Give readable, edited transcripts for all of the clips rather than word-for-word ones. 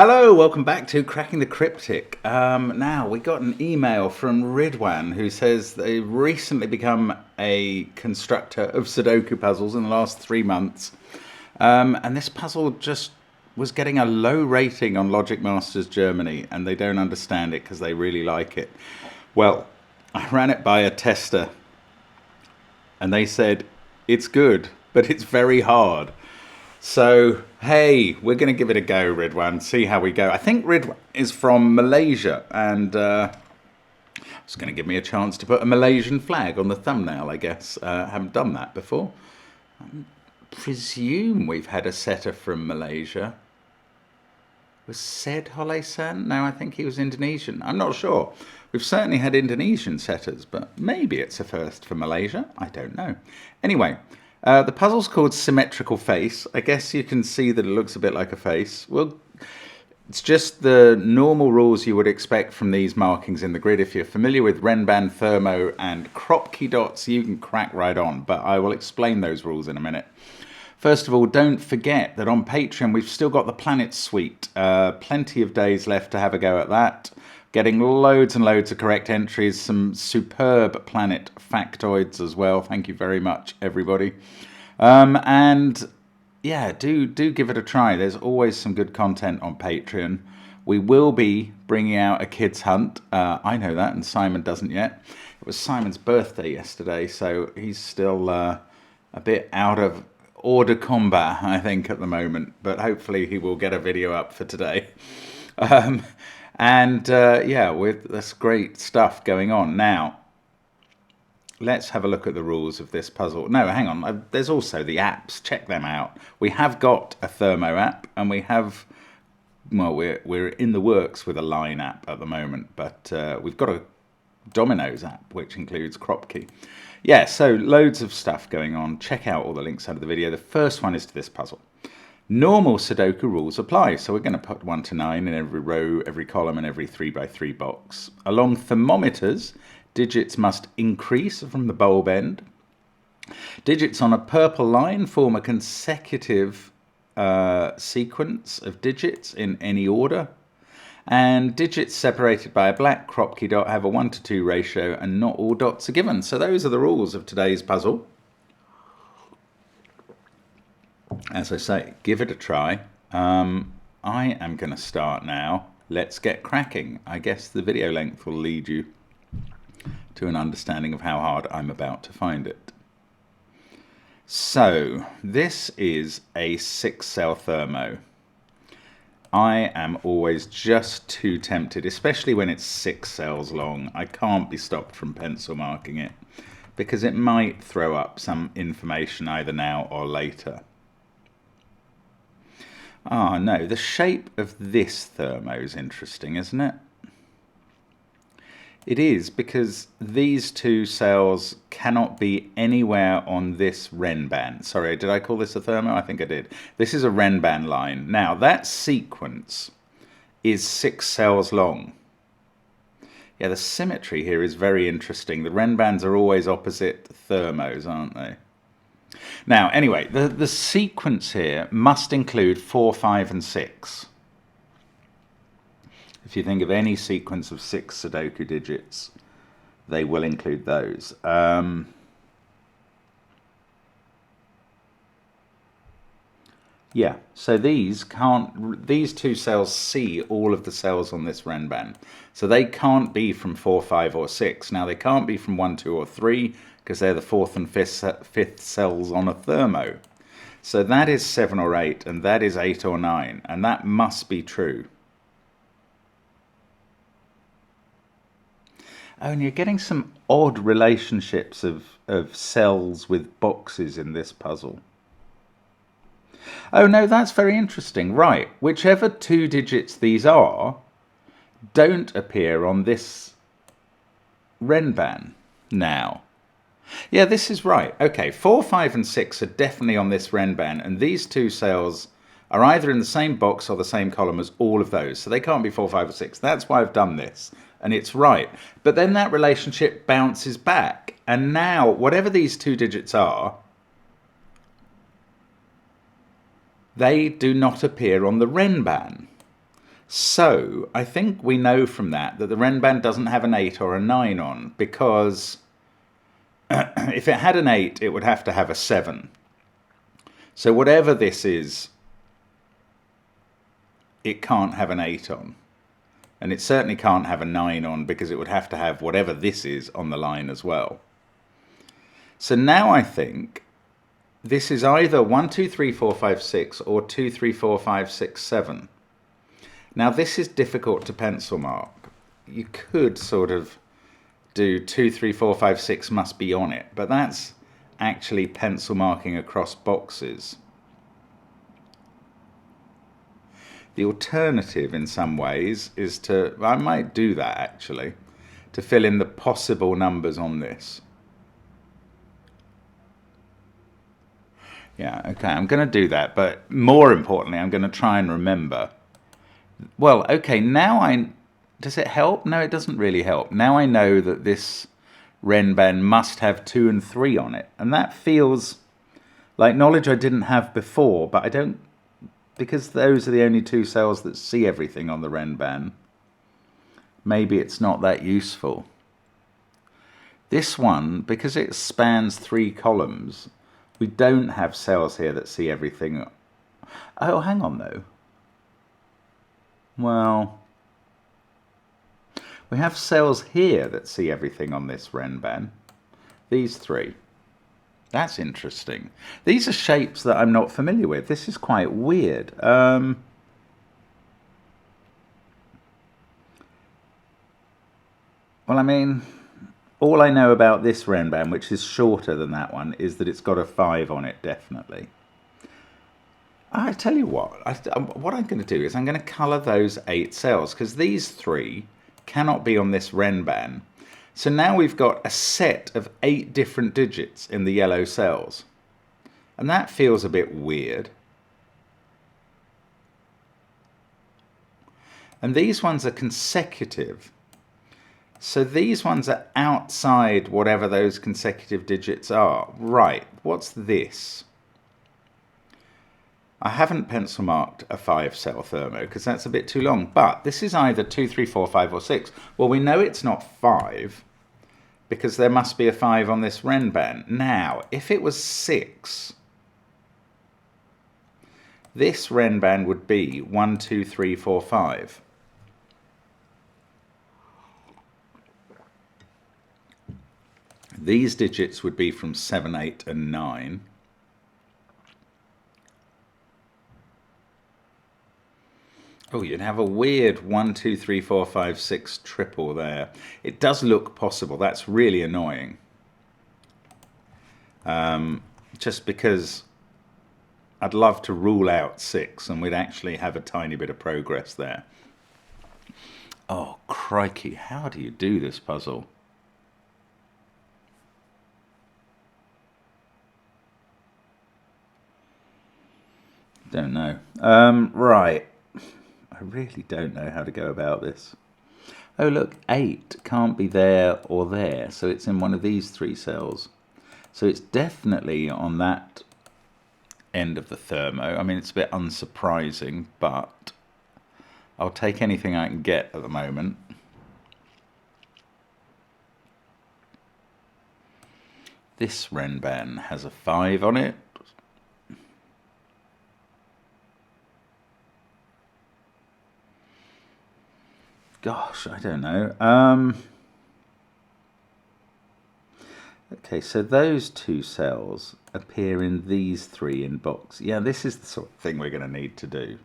Hello, welcome back to Cracking the Cryptic. Now, we got an email from Ridwan who says they've recently become a constructor of Sudoku puzzles in the last 3 months. And this puzzle just was getting a low rating on Logic Masters Germany, and they don't understand it because they really like it. Well, I ran it by a tester, and they said, it's good, but it's very hard. So, hey, we're going to give it a go, Ridwan, see how we go. I think Ridwan is from Malaysia, and it's going to give me a chance to put a Malaysian flag on the thumbnail, I guess. I haven't done that before. I presume we've had a setter from Malaysia. Was Sed Holesan? No, I think he was Indonesian. I'm not sure. We've certainly had Indonesian setters, but maybe it's a first for Malaysia. I don't know. Anyway. The puzzle's called Symmetrical Face. I guess you can see that it looks a bit like a face. Well, it's just the normal rules you would expect from these markings in the grid. If you're familiar with Renban, Thermo, and Kropki dots, you can crack right on, but I will explain those rules in a minute. First of all, don't forget that on Patreon we've still got the Planet Suite. Plenty of days left to have a go at that. Getting loads and loads of correct entries, some superb planet factoids as well. Thank you very much, everybody. And yeah, do give it a try. There's always some good content on Patreon. We will be bringing out a kids hunt. I know that, and Simon doesn't yet. It was Simon's birthday yesterday, so he's still a bit out of order combat, I think, at the moment. But hopefully he will get a video up for today. Yeah, with this great stuff going on. Now, let's have a look at the rules of this puzzle. No, hang on. There's also the apps. Check them out. We have got a Thermo app, and we have, well, we're in the works with a Line app at the moment, but we've got a Dominoes app, which includes Kropki. Yeah, so loads of stuff going on. Check out all the links under the video. The first one is to this puzzle. Normal Sudoku rules apply, so we're going to put 1 to 9 in every row, every column, and every 3x3 box. Along thermometers, digits must increase from the bulb end. Digits on a purple line form a consecutive sequence of digits in any order. And digits separated by a black Kropki dot have a 1 to 2 ratio, and not all dots are given. So those are the rules of today's puzzle. As I say, give it a try. I am going to start now. Let's get cracking. I guess the video length will lead you to an understanding of how hard I'm about to find it. So, this is a 6-cell thermo. I am always just too tempted, especially when it's 6 cells long. I can't be stopped from pencil marking it, because it might throw up some information either now or later. Ah, no, the shape of this thermo is interesting, isn't it? It is, because these two cells cannot be anywhere on this Renban. Sorry, did I call this a thermo? I think I did. This is a Renban line. Now, that sequence is 6 cells long. Yeah, the symmetry here is very interesting. The Renbans are always opposite thermos, aren't they? Now, anyway, the sequence here must include 4, 5, and 6. If you think of any sequence of 6 Sudoku digits, they will include those. Yeah, so these two cells see all of the cells on this Renban. So they can't be from 4, 5, or 6. Now, they can't be from 1, 2, or 3, because they're the 4th and 5th cells on a thermo. So that is 7 or 8, and that is 8 or 9, and that must be true. Oh, and you're getting some odd relationships of cells with boxes in this puzzle. Oh, no, that's very interesting. Right, whichever 2 digits these are don't appear on this Renban now. Yeah, this is right. Okay, 4, 5, and 6 are definitely on this Renban, and these 2 cells are either in the same box or the same column as all of those, so they can't be 4, 5, or 6. That's why I've done this, and it's right. But then that relationship bounces back, and now, whatever these 2 digits are, they do not appear on the Renban. So I think we know from that the Renban doesn't have an 8 or a 9 on, because if it had an 8, it would have to have a 7. So whatever this is, it can't have an 8 on. And it certainly can't have a 9 on, because it would have to have whatever this is on the line as well. So now I think this is either 1, 2, 3, 4, 5, 6 or 2, 3, 4, 5, 6, 7. Now this is difficult to pencil mark. You could sort of do 2, 3, 4, 5, 6 must be on it, but that's actually pencil marking across boxes. The alternative in some ways is to, I might do that actually, to fill in the possible numbers on this. Yeah, okay, I'm going to do that, but more importantly, I'm going to try and remember. Well, okay, now does it help? No, it doesn't really help. Now I know that this Renban must have 2 and 3 on it, and that feels like knowledge I didn't have before, but I don't, because those are the only 2 cells that see everything on the Renban. Maybe it's not that useful. This one, because it spans 3 columns, we don't have cells here that see everything. Oh, hang on though. Well, we have cells here that see everything on this Renban. These 3. That's interesting. These are shapes that I'm not familiar with. This is quite weird. Well, I mean, all I know about this Renban, which is shorter than that one, is that it's got a 5 on it, definitely. I tell you what I'm going to do is I'm going to colour those 8 cells, because these 3 cannot be on this Renban. So now we've got a set of 8 different digits in the yellow cells. And that feels a bit weird. And these ones are consecutive. So these ones are outside whatever those consecutive digits are. Right, what's this? I haven't pencil marked a 5 cell thermo because that's a bit too long, but this is either 2, 3, 4, 5 or 6. Well, we know it's not 5 because there must be a 5 on this Renban. Now, if it was 6, this Renban would be 1, 2, 3, 4, 5. These digits would be from 7, 8 and 9. Oh, you'd have a weird 1, 2, 3, 4, 5, 6 triple there. It does look possible. That's really annoying. Just because I'd love to rule out 6 and we'd actually have a tiny bit of progress there. Oh, crikey. How do you do this puzzle? Don't know. Right. I really don't know how to go about this. Oh, look, 8 can't be there or there, so it's in one of these 3 cells. So it's definitely on that end of the thermo. I mean, it's a bit unsurprising, but I'll take anything I can get at the moment. This Renban has a 5 on it. Gosh, I don't know. Okay, so those 2 cells appear in these 3 in box. Yeah, this is the sort of thing we're going to need to do.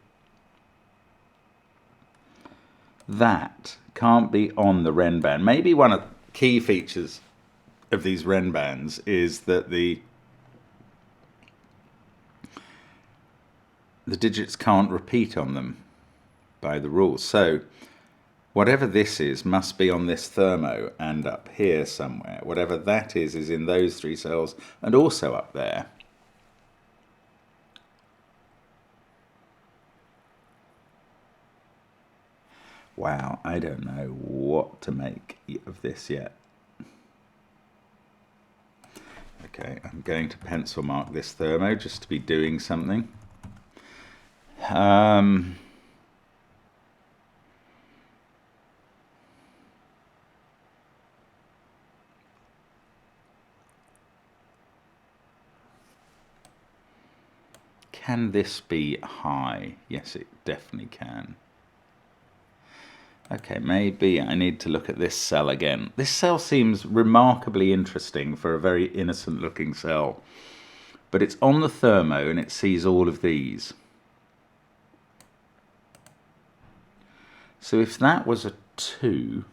That can't be on the Renban. Maybe one of the key features of these Renbans is that the digits can't repeat on them by the rules. So whatever this is must be on this thermo and up here somewhere. Whatever that is in those 3 cells and also up there. Wow, I don't know what to make of this yet. Okay, I'm going to pencil mark this thermo just to be doing something. Can this be high? Yes, it definitely can. Okay, maybe I need to look at this cell again. This cell seems remarkably interesting for a very innocent looking cell. But it's on the thermo and it sees all of these. So if that was a 2,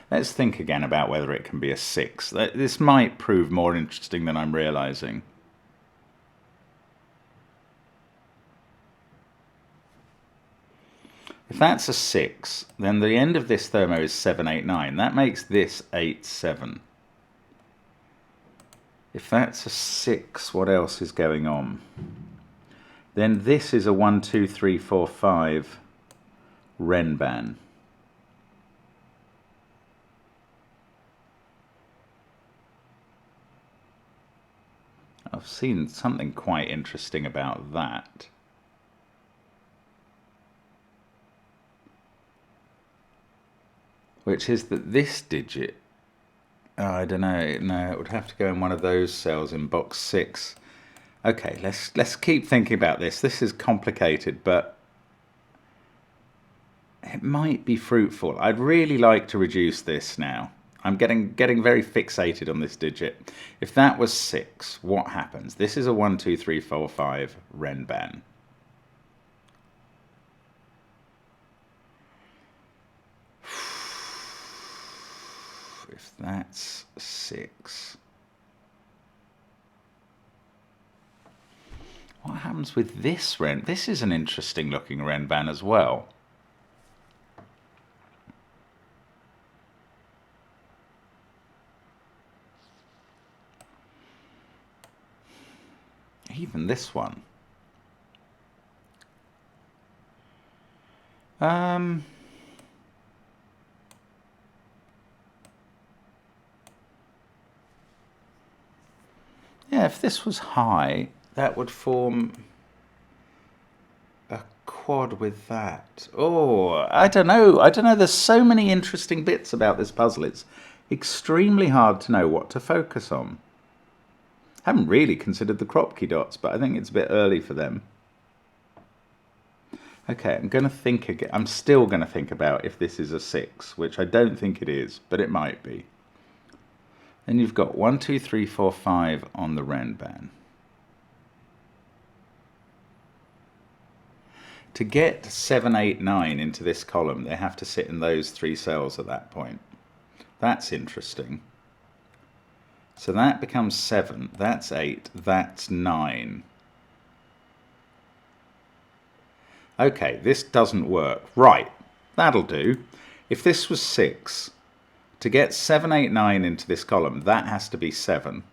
let's think again about whether it can be a 6. This might prove more interesting than I'm realizing. If that's a 6, then the end of this thermo is 7, 8, 9. That makes this 8, 7. If that's a 6, what else is going on? Then this is a 1, 2, 3, 4, 5 renban. I've seen something quite interesting about that. Which is that this digit, I don't know, no, it would have to go in one of those cells in box 6. Okay, let's keep thinking about this. This is complicated, but it might be fruitful. I'd really like to reduce this now. I'm getting very fixated on this digit. If that was 6, what happens? This is a 1, 2, 3, 4, 5 renban. If that's 6, what happens with this ren? This is an interesting looking renban as well. Even this one. Yeah, if this was high, that would form a quad with that. Oh, I don't know. There's so many interesting bits about this puzzle. It's extremely hard to know what to focus on. I haven't really considered the kropki dots, but I think it's a bit early for them. Okay, I'm going to think again. I'm still going to think about if this is a 6, which I don't think it is, but it might be. Then you've got 1, 2, 3, 4, 5 on the renban. To get 7, 8, 9 into this column, they have to sit in those 3 cells at that point. That's interesting. So that becomes 7, that's 8, that's 9. Okay, this doesn't work. Right, that'll do. If this was 6, to get 7, 8, 9 into this column, that has to be 7.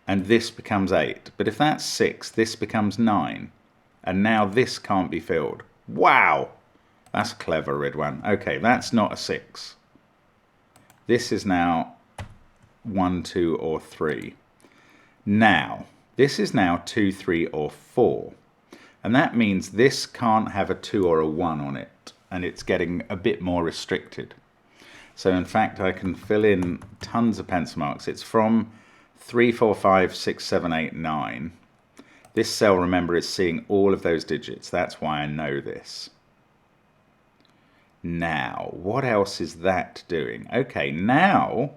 And this becomes 8. But if that's 6, this becomes 9. And now this can't be filled. Wow! That's clever, Ridwan. Okay, that's not a 6. This is now 1, 2, or 3. Now, this is now 2, 3, or 4. And that means this can't have a 2 or a 1 on it. And it's getting a bit more restricted. So in fact, I can fill in tons of pencil marks. It's from 3, 4, 5, 6, 7, 8, 9. This cell, remember, is seeing all of those digits. That's why I know this. Now, what else is that doing? Okay, now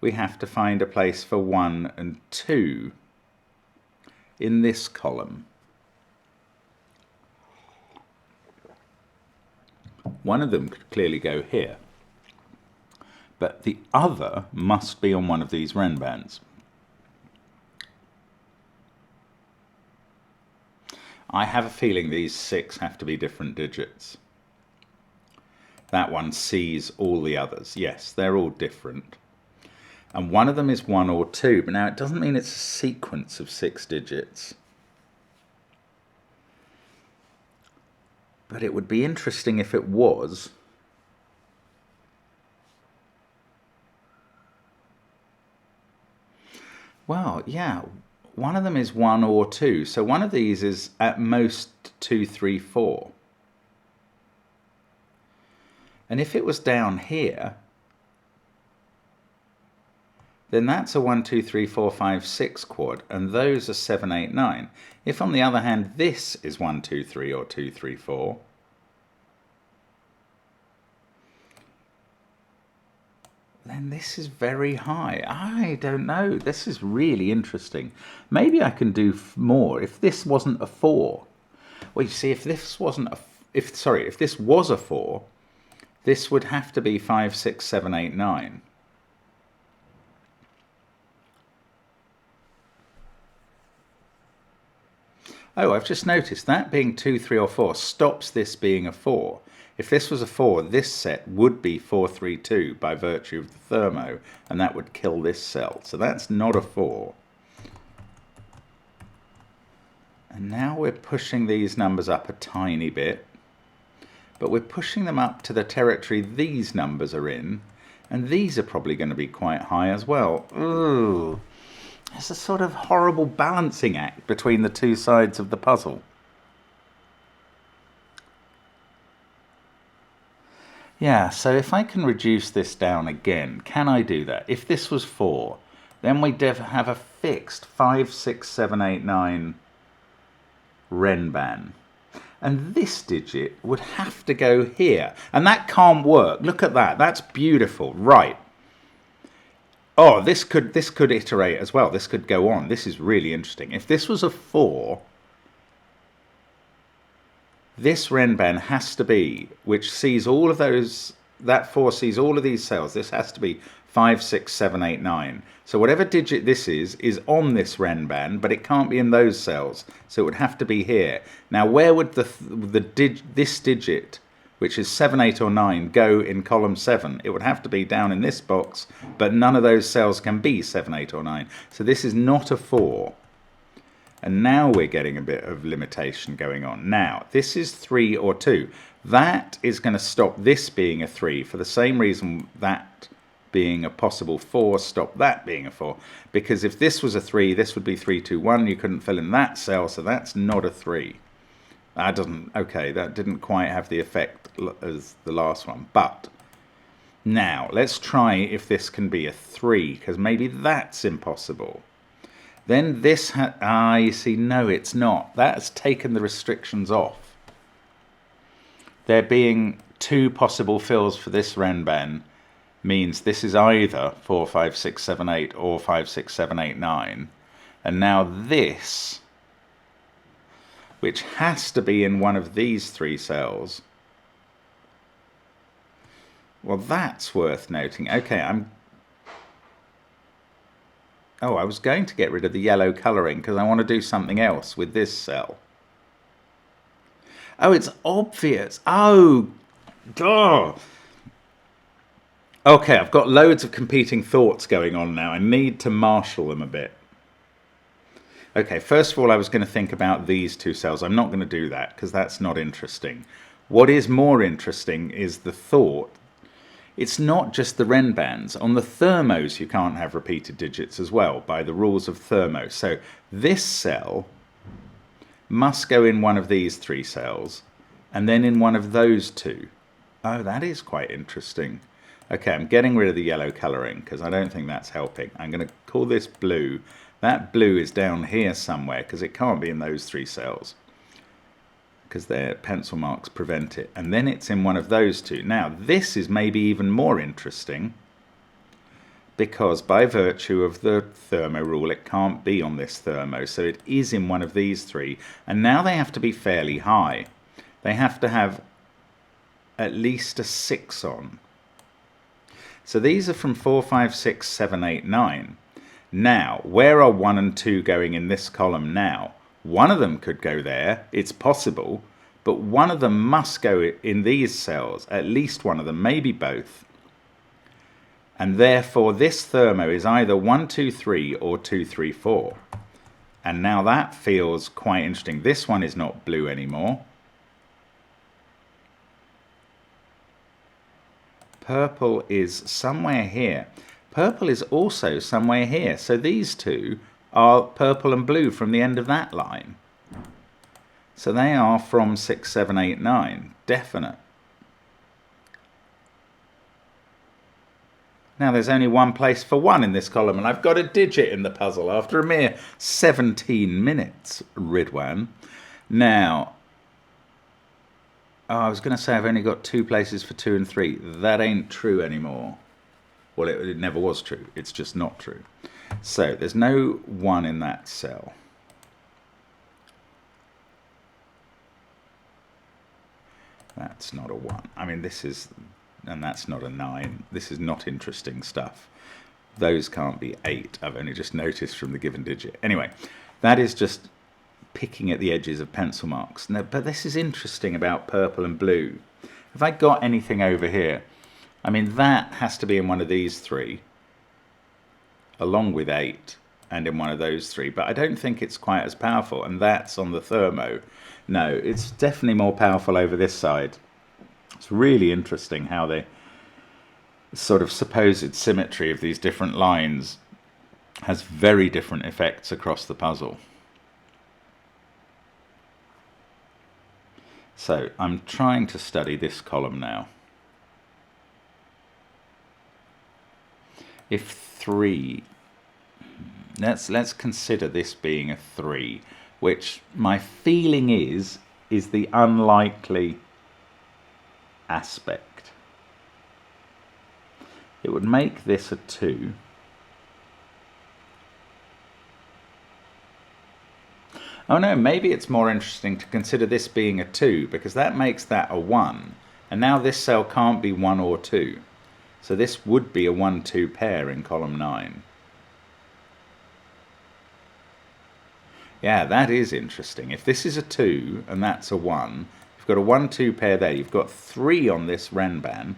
we have to find a place for 1 and 2 in this column. One of them could clearly go here, but the other must be on one of these renbans. I have a feeling these 6 have to be different digits. That one sees all the others. Yes, they're all different. And one of them is 1 or 2, but now it doesn't mean it's a sequence of 6 digits. But it would be interesting if it was. Well, yeah, one of them is 1 or 2. So one of these is at most 2, 3, 4. And if it was down here, then that's a 1, 2, 3, 4, 5, 6 quad, and those are 7, 8, 9. If on the other hand this is 1, 2, 3 or 2, 3, 4, then this is very high. I don't know. This is really interesting. Maybe I can do more. If this wasn't a 4, well, you see, if this wasn't a, if this was a 4, this would have to be 5, 6, 7, 8, 9. Oh, I've just noticed that being 2, 3 or 4 stops this being a 4. If this was a 4, this set would be 4, 3, 2 by virtue of the thermo, and that would kill this cell. So that's not a 4. And now we're pushing these numbers up a tiny bit, but we're pushing them up to the territory these numbers are in, and these are probably going to be quite high as well. Ooh. It's a sort of horrible balancing act between the two sides of the puzzle. Yeah, so if I can reduce this down again, can I do that? If this was 4, then we'd have a fixed 5, 6, 7, 8, 9 Renban. And this digit would have to go here. And that can't work. Look at that. That's beautiful. Right. Oh, this could iterate as well. This could go on. This is really interesting. If this was a 4, this Renban has to be, which sees all of those, that 4 sees all of these cells. This has to be 5, 6, 7, 8, 9. So whatever digit this is on this Renban, but it can't be in those cells. So it would have to be here. Now, where would this digit, which is 7, 8 or 9, go in column 7? It would have to be down in this box, but none of those cells can be 7, 8 or 9. So this is not a 4. And now we're getting a bit of limitation going on. Now, this is 3 or 2. That is going to stop this being a 3 for the same reason that being a possible 4 stopped that being a 4. Because if this was a 3, this would be 3, 2, 1. You couldn't fill in that cell, so that's not a 3. That doesn't, okay, that didn't quite have the effect as the last one. But now, let's try if this can be a 3, because maybe that's impossible. Then this, you see, no, it's not. That's taken the restrictions off. There being 2 possible fills for this Renban means this is either 4, 5, 6, 7, 8 or 5, 6, 7, 8, 9. And now this, which has to be in one of these 3 cells, well, that's worth noting. Okay, I was going to get rid of the yellow colouring because I want to do something else with this cell. Oh, it's obvious. Oh, duh. Okay, I've got loads of competing thoughts going on now. I need to marshal them a bit. Okay, first of all, I was going to think about these 2 cells. I'm not going to do that because that's not interesting. What is more interesting is the thought. It's not just the Renbans. On the thermos, you can't have repeated digits as well by the rules of thermo. So this cell must go in one of these 3 cells and then in one of those 2. Oh, that is quite interesting. Okay, I'm getting rid of the yellow colouring because I don't think that's helping. I'm going to call this blue. That blue is down here somewhere because it can't be in those 3 cells, because their pencil marks prevent it. And then it's in one of those 2. Now, this is maybe even more interesting because by virtue of the thermo rule, it can't be on this thermo. So it is in one of these 3. And now they have to be fairly high. They have to have at least a 6 on. So these are from 4, 5, 6, 7, 8, 9. Now, where are 1 and 2 going in this column now? One of them could go there, it's possible, but one of them must go in these cells, at least one of them, maybe both. And therefore this thermo is either 1, 2, 3 or 2, 3, 4. And now that feels quite interesting. This one is not blue anymore. Purple is somewhere here. Purple is also somewhere here. So these 2 are purple and blue from the end of that line. So they are from 6, 7, 8, 9. Definite. Now there's only one place for 1 in this column, and I've got a digit in the puzzle after a mere 17 minutes, Ridwan. Now, I was going to say I've only got 2 places for 2 and 3. That ain't true anymore. Well, it never was true. It's just not true. So there's no 1 in that cell. That's not a 1. I mean, this is... And that's not a 9. This is not interesting stuff. Those can't be 8. I've only just noticed from the given digit. Anyway, that is just picking at the edges of pencil marks. Now, but this is interesting about purple and blue. Have I got anything over here? I mean, that has to be in one of these 3, along with 8, and in one of those 3. But I don't think it's quite as powerful, and that's on the thermo. No, it's definitely more powerful over this side. It's really interesting how the sort of supposed symmetry of these different lines has very different effects across the puzzle. So I'm trying to study this column now. If 3, let's consider this being a 3, which my feeling is the unlikely aspect. It would make this a 2. Oh no, maybe it's more interesting to consider this being a 2, because that makes that a 1, and now this cell can't be 1 or 2. So this would be a 1-2 pair in column 9. Yeah, that is interesting. If this is a 2 and that's a 1, you've got a 1-2 pair there. You've got 3 on this Renban.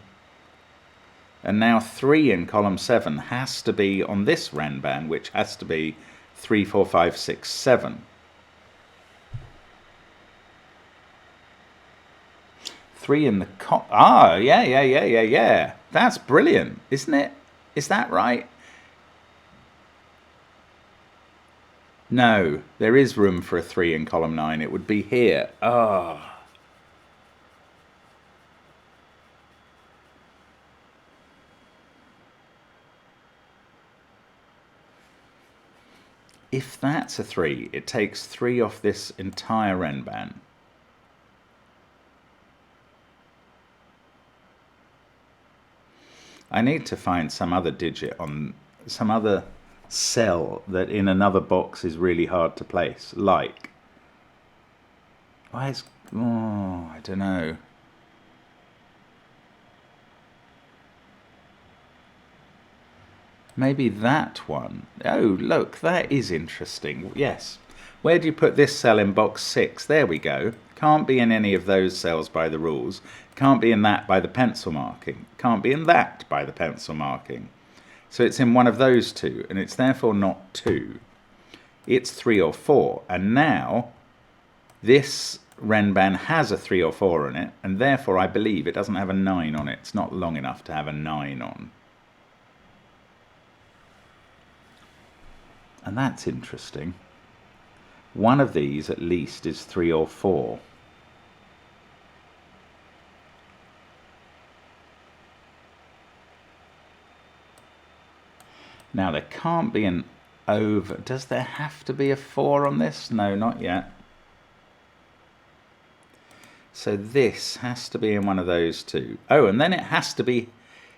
And now 3 in column 7 has to be on this Renban, which has to be 3, 4, 5, 6, 7. 3 in the yeah. That's brilliant, isn't it? Is that right? No, there is room for a 3 in column 9. It would be here. Ah. If that's a 3, it takes 3 off this entire Renban. I need to find some other digit on some other cell that in another box is really hard to place. Like, I don't know. Maybe that one. Oh, look, that is interesting. Yes. Where do you put this cell in box 6? There we go. Can't be in any of those cells by the rules. Can't be in that by the pencil marking. Can't be in that by the pencil marking. So it's in one of those 2, and it's therefore not 2. It's 3 or 4. And now this Renban has a 3 or 4 on it, and therefore I believe it doesn't have a 9 on it. It's not long enough to have a 9 on. And that's interesting. One of these at least is 3 or 4. Now there can't be an over. Does there have to be a 4 on this? No, not yet. So this has to be in one of those 2. Oh, and then it has to be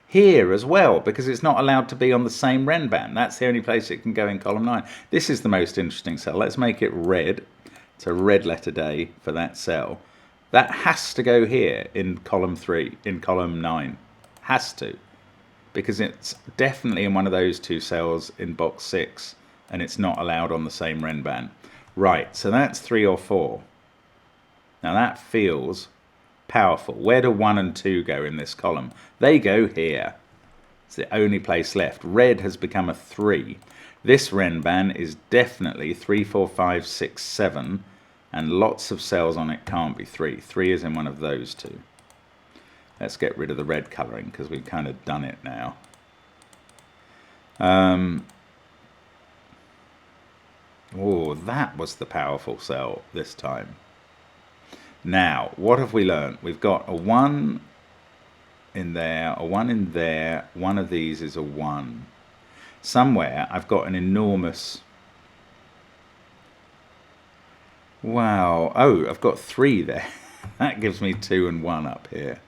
here as well, because it's not allowed to be on the same Renban. That's the only place it can go in column 9. This is the most interesting cell. Let's make it red. It's a red letter day for that cell. That has to go here in column 3, in column 9. Has to. Because it's definitely in one of those 2 cells in box 6, and it's not allowed on the same Renban. Right, so that's 3 or 4. Now that feels powerful. Where do 1 and 2 go in this column? They go here. It's the only place left. Red has become a 3. This Renban is definitely 3, 4, 5, 6, 7, and lots of cells on it can't be 3. 3 is in one of those 2. Let's get rid of the red colouring because we've kind of done it now. Oh, that was the powerful cell this time. Now, what have we learned? We've got a 1 in there, a 1 in there. One of these is a 1. Somewhere I've got an enormous... Wow. Oh, I've got 3 there. That gives me 2 and 1 up here.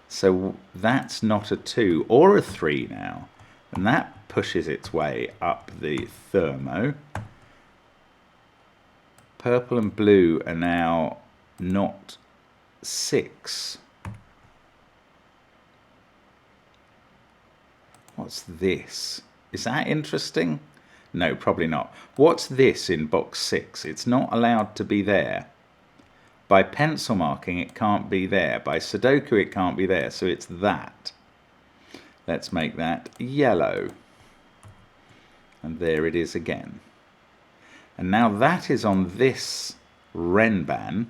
So that's not a 2 or a 3 now. And that pushes its way up the thermo. Purple and blue are now not 6. What's this? Is that interesting? No, probably not. What's this in box 6? It's not allowed to be there. By pencil marking, it can't be there. By Sudoku, it can't be there. So it's that. Let's make that yellow. And there it is again. And now that is on this Renban,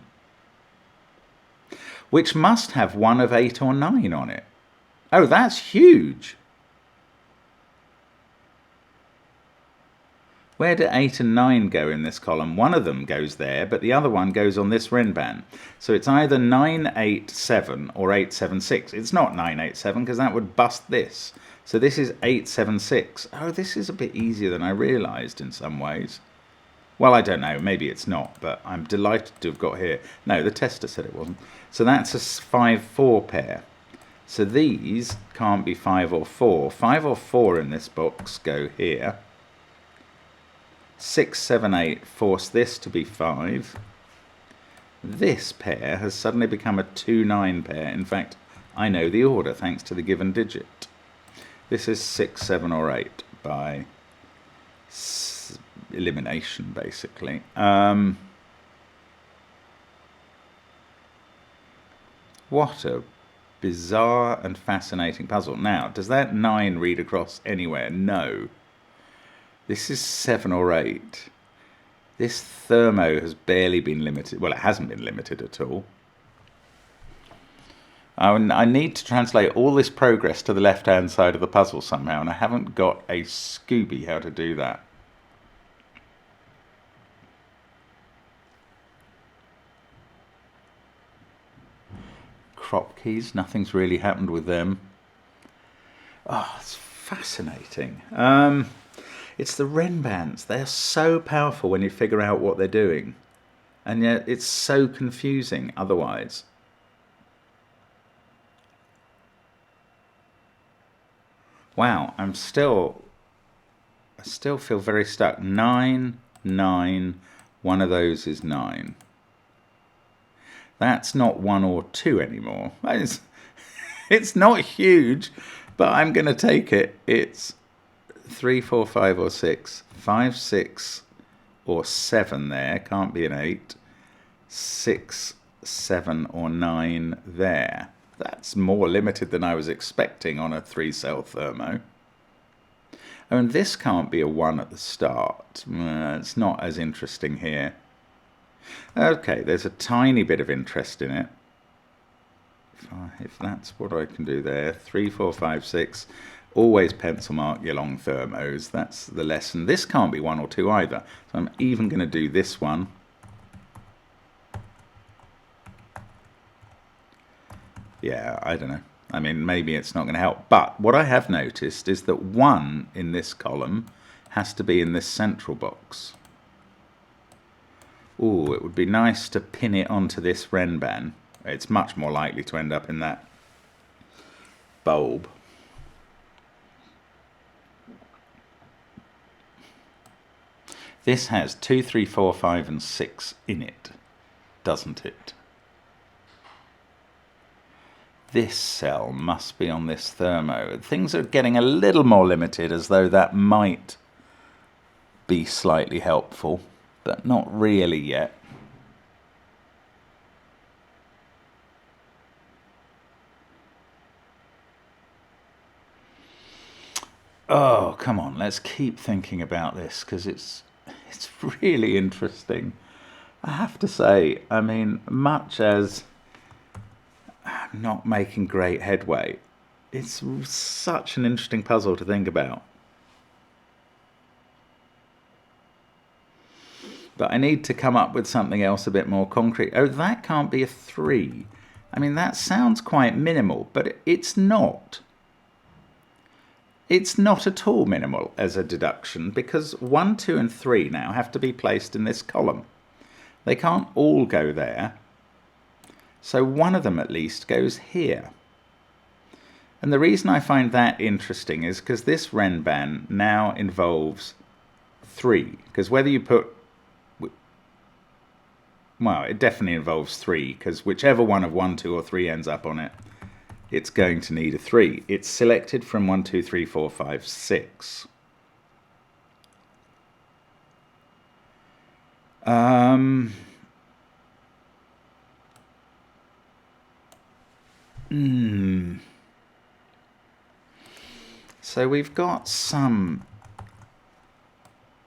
which must have 1 of 8 or 9 on it. Oh, that's huge. Where do 8 and 9 go in this column? One of them goes there, but the other one goes on this Renban. So it's either 987 or 876. It's not 987 because that would bust this. So this is 876. Oh, this is a bit easier than I realised in some ways. Well, I don't know. Maybe it's not, but I'm delighted to have got here. No, the tester said it wasn't. So that's a 5-4 pair. So these can't be 5 or 4. 5 or 4 in this box go here. 6, 7, 8 force this to be 5. This pair has suddenly become a 2, 9 pair. In fact, I know the order thanks to the given digit. This is 6, 7 or 8 by elimination, basically. What a bizarre and fascinating puzzle. Now, does that 9 read across anywhere? No. This is 7 or 8. This thermo has barely been limited. Well, it hasn't been limited at all. I need to translate all this progress to the left-hand side of the puzzle somehow, and I haven't got a Scooby how to do that. Kropkis, nothing's really happened with them. Oh, it's fascinating. It's the Renbans. They're so powerful when you figure out what they're doing. And yet it's so confusing otherwise. Wow, I still feel very stuck. 9, 9, one of those is 9. That's not 1 or 2 anymore. It's not huge, but I'm going to take it. It's 3, 4, 5 or 6. 5, 6 or 7 there. Can't be an 8. 6, 7 or 9 there. That's more limited than I was expecting on a 3-cell thermo. Oh, and this can't be a 1 at the start. It's not as interesting here. Okay, there's a tiny bit of interest in it. If that's what I can do there. 3, 4, 5, 6. Always pencil mark your long thermos. That's the lesson. This can't be 1 or 2 either. So I'm even going to do this one. Yeah, I don't know. I mean, maybe it's not going to help. But what I have noticed is that 1 in this column has to be in this central box. Ooh, it would be nice to pin it onto this Renban. It's much more likely to end up in that bulb. This has 2, 3, 4, 5 and 6 in it, doesn't it? This cell must be on this thermo. Things are getting a little more limited, as though that might be slightly helpful, but not really yet. Oh, come on, let's keep thinking about this, because it's really interesting. I have to say, I mean, much as I'm not making great headway, it's such an interesting puzzle to think about. But I need to come up with something else a bit more concrete. Oh, that can't be a 3. I mean, that sounds quite minimal, but it's not. It's not at all minimal as a deduction, because 1, 2 and 3 now have to be placed in this column. They can't all go there. So one of them at least goes here. And the reason I find that interesting is because this Renban now involves 3. Because whether you put... Well, it definitely involves 3, because whichever one of 1, 2 or 3 ends up on it, it's going to need a 3. It's selected from 1, 2, 3, 4, 5, 6. So we've got some...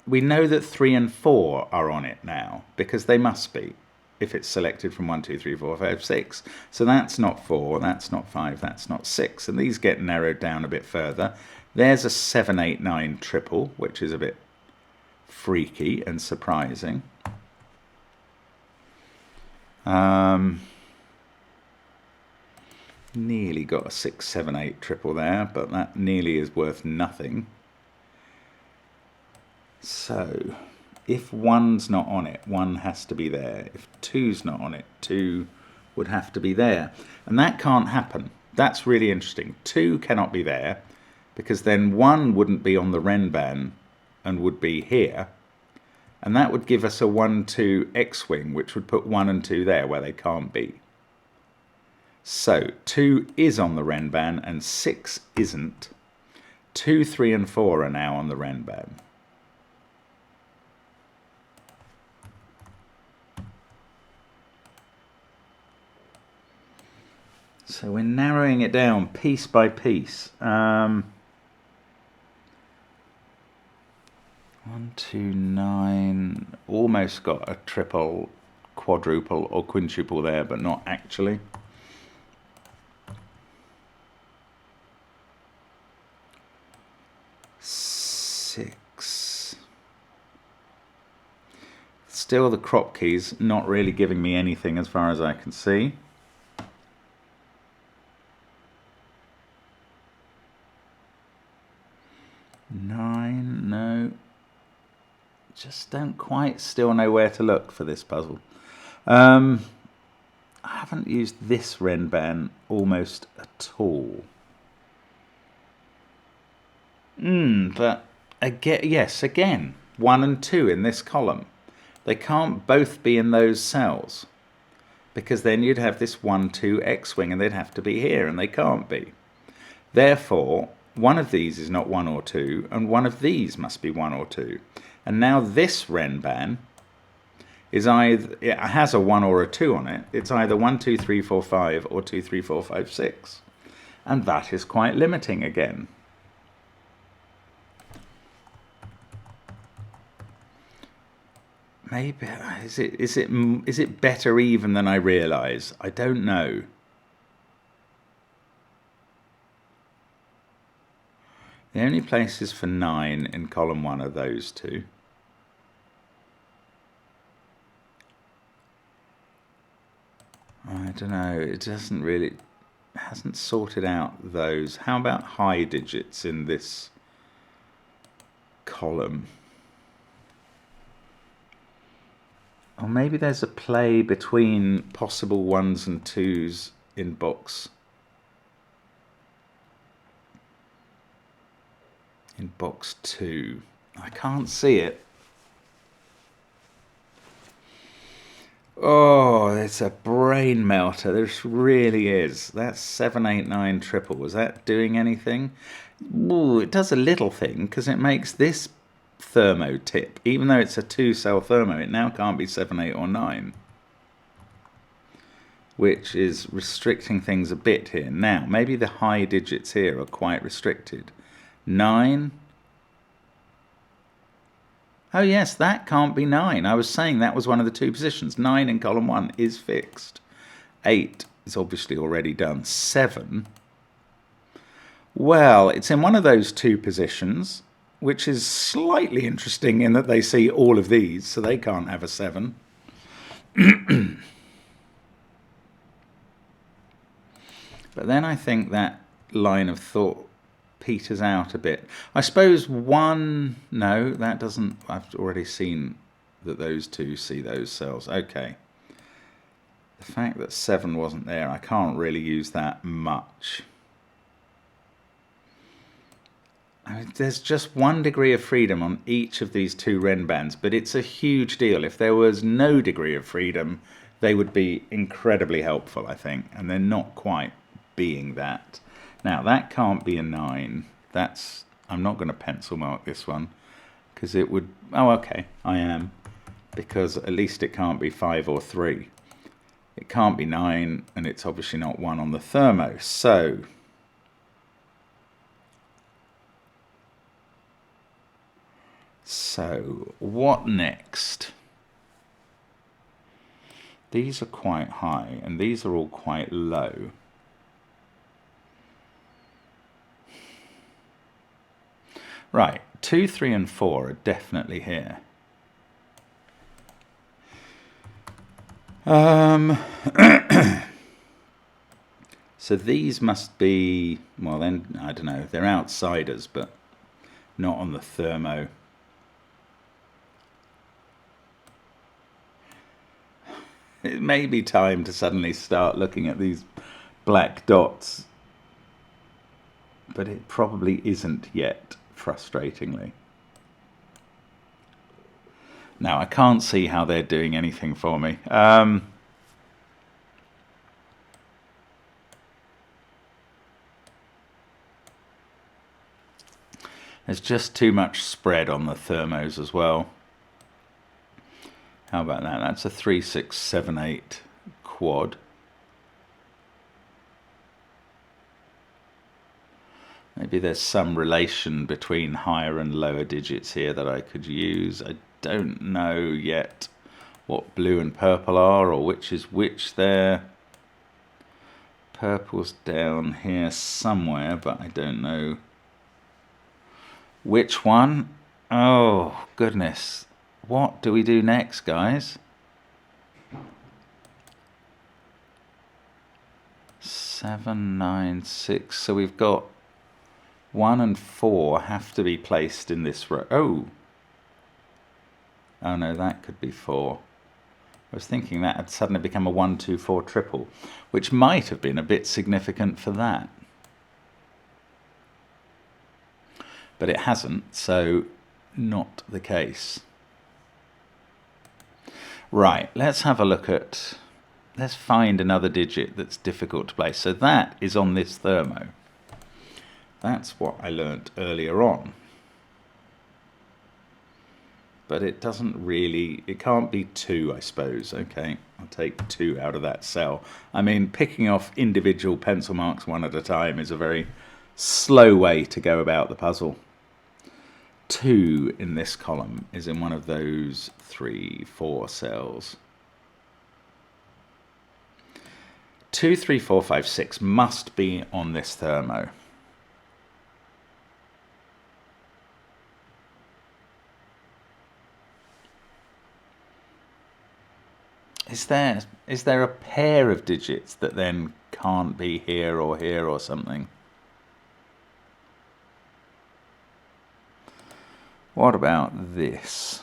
We know that 3 and 4 are on it now, because they must be, if it's selected from 1, 2, 3, 4, 5, 6. So that's not 4, that's not 5, that's not 6. And these get narrowed down a bit further. There's a 7, 8, 9 triple, which is a bit freaky and surprising. Nearly got a 6, 7, 8 triple there, but that nearly is worth nothing. So, if 1's not on it, 1 has to be there. If 2's not on it, 2 would have to be there. And that can't happen. That's really interesting. 2 cannot be there, because then 1 wouldn't be on the Renban and would be here. And that would give us a 1, 2 X-wing, which would put 1 and 2 there where they can't be. So, 2 is on the Renban and 6 isn't. 2, 3 and 4 are now on the Renban. So we're narrowing it down piece by piece. 1, 2, 9. Almost got a triple, quadruple or quintuple there, but not actually. Six. Still the kropki's not really giving me anything as far as I can see. 9, no. Just don't quite still know where to look for this puzzle. I haven't used this Renban almost at all. But again, yes, again, 1 and 2 in this column. They can't both be in those cells, because then you'd have this 1, 2 X-wing and they'd have to be here, and they can't be. Therefore, one of these is not 1 or 2, and one of these must be 1 or 2. And now this Renban is either, it has a 1 or a 2 on it. It's either 1, 2, 3, 4, 5 or 2, 3, 4, 5, 6. And that is quite limiting again. Maybe, is it better even than I realise? I don't know. The only places for 9 in column 1 are those two. I don't know, it doesn't really, hasn't sorted out those. How about high digits in this column? Or maybe there's a play between possible 1s and 2s in box. In box 2. I can't see it. Oh, it's a brain melter. This really is. That's 7, 8, 9 triple. Was that doing anything? Ooh, it does a little thing, because it makes this thermo tip. Even though it's a 2-cell thermo, it now can't be 7, 8 or 9. Which is restricting things a bit here. Now, maybe the high digits here are quite restricted. 9. Oh yes, that can't be 9. I was saying that was one of the 2 positions. 9 in column 1 is fixed. 8 is obviously already done. 7. Well, it's in one of those 2 positions. which is slightly interesting in that they see all of these, so they can't have a 7. But then I think that line of thought peters out a bit. I suppose 1, no, that doesn't, I've already seen that those 2 see those cells. Okay. The fact that 7 wasn't there, I can't really use that much. I mean, there's just 1 degree of freedom on each of these 2 Ren bands, but it's a huge deal. If there was no degree of freedom, they would be incredibly helpful, I think, and they're not quite being that. Now, that can't be a 9. That's, I'm not going to pencil mark this one, because it would, oh, okay, I am, because at least it can't be 5 or 3. It can't be 9, and it's obviously not 1 on the thermo. So what next? These are quite high, and these are all quite low. Right, 2, 3, and 4 are definitely here. So these must be, well then, I don't know, they're outsiders, but not on the thermo. It may be time to suddenly start looking at these black dots, but it probably isn't yet, frustratingly. Now, I can't see how they're doing anything for me. There's just too much spread on the thermos as well. How about that? That's a 3, 6, 7, 8 quad. Maybe there's some relation between higher and lower digits here that I could use. I don't know yet what blue and purple are, or which is which there. Purple's down here somewhere, but I don't know which one. Oh, goodness. What do we do next, guys? 7, 9, 6. So we've got 1 and 4 have to be placed in this row. Oh no, that could be 4. I was thinking that had suddenly become a 1, 2, 4 triple, which might have been a bit significant for that. But it hasn't, so not the case. Right, let's have a look at, let's find another digit that's difficult to place. So that is on this thermo. That's what I learnt earlier on. But it doesn't really, it can't be 2, I suppose. Okay, I'll take 2 out of that cell. I mean, picking off individual pencil marks one at a time is a very slow way to go about the puzzle. 2 in this column is in one of those 3, 4 cells. 2, 3, 4, 5, 6 must be on this thermo. Is there a pair of digits that then can't be here or something? What about this?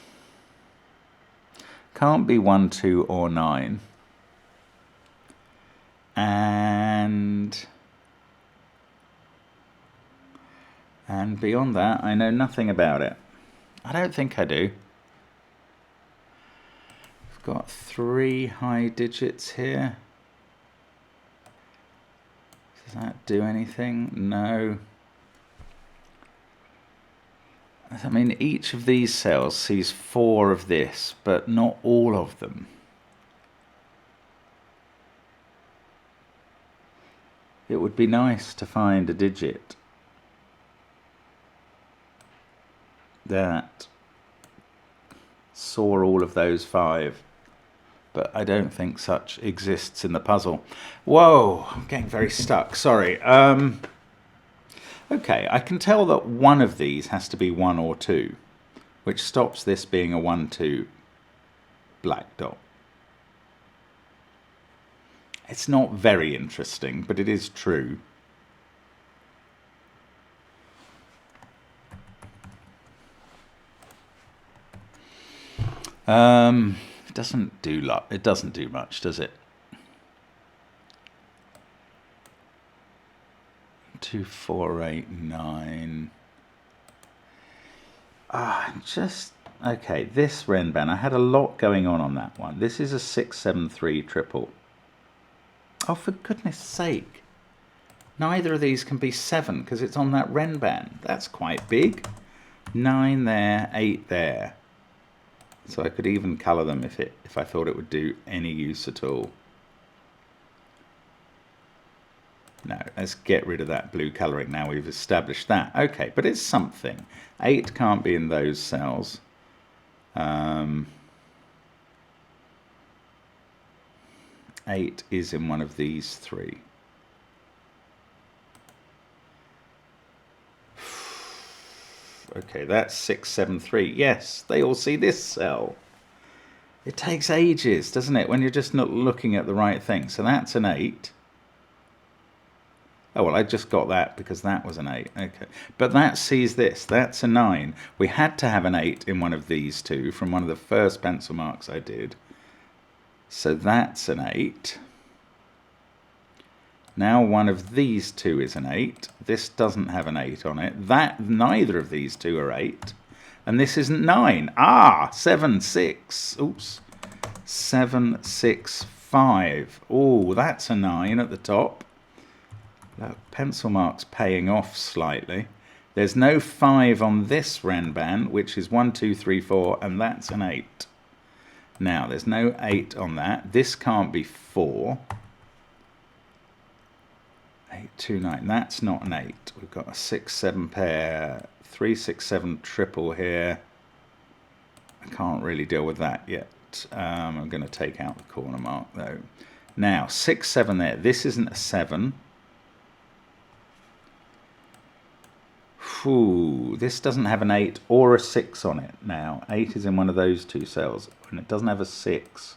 Can't be 1, 2, or 9. And beyond that, I know nothing about it. I don't think I do. We've got 3 high digits here. Does that do anything? No. I mean, each of these cells sees 4 of this, but not all of them. It would be nice to find a digit that saw all of those 5, but I don't think such exists in the puzzle. Whoa, I'm getting very stuck, sorry. Okay, I can tell that one of these has to be 1 or 2, which stops this being a 1-2 black dot. It's not very interesting, but it is true. It doesn't do much, does it? 2, 4, 8, 9. Okay, this Renban, I had a lot going on that one. This is a 673 triple. Oh, for goodness sake. Neither of these can be 7 because it's on that Renban. That's quite big. 9 there, 8 there. So I could even colour them if I thought it would do any use at all. No, let's get rid of that blue colouring now we've established that. Okay, but it's something. 8 can't be in those cells. 8 is in one of these 3. Okay, that's 673. Yes, they all see this cell. It takes ages, doesn't it, when you're just not looking at the right thing. So that's an 8. Oh, well, I just got that because that was an 8. Okay, but that sees this. That's a 9. We had to have an 8 in one of these two from one of the first pencil marks I did. So that's an 8. Now one of these two is an 8. This doesn't have an 8 on it. Neither of these two are 8. And this isn't 9. Ah, 7, 6. Oops. 7, 6, 5. Oh, that's a 9 at the top. Look, pencil mark's paying off slightly. There's no 5 on this Renban, which is 1, 2, 3, 4, and that's an 8. Now, there's no 8 on that. This can't be 4. 8, 2, 9. That's not an 8. We've got a 6, 7 pair, 3, 6, 7 triple here. I can't really deal with that yet. I'm going to take out the corner mark, though. Now, 6, 7 there. This isn't a 7. Ooh, this doesn't have an 8 or a 6 on it now. 8 is in one of those two cells, and it doesn't have a 6.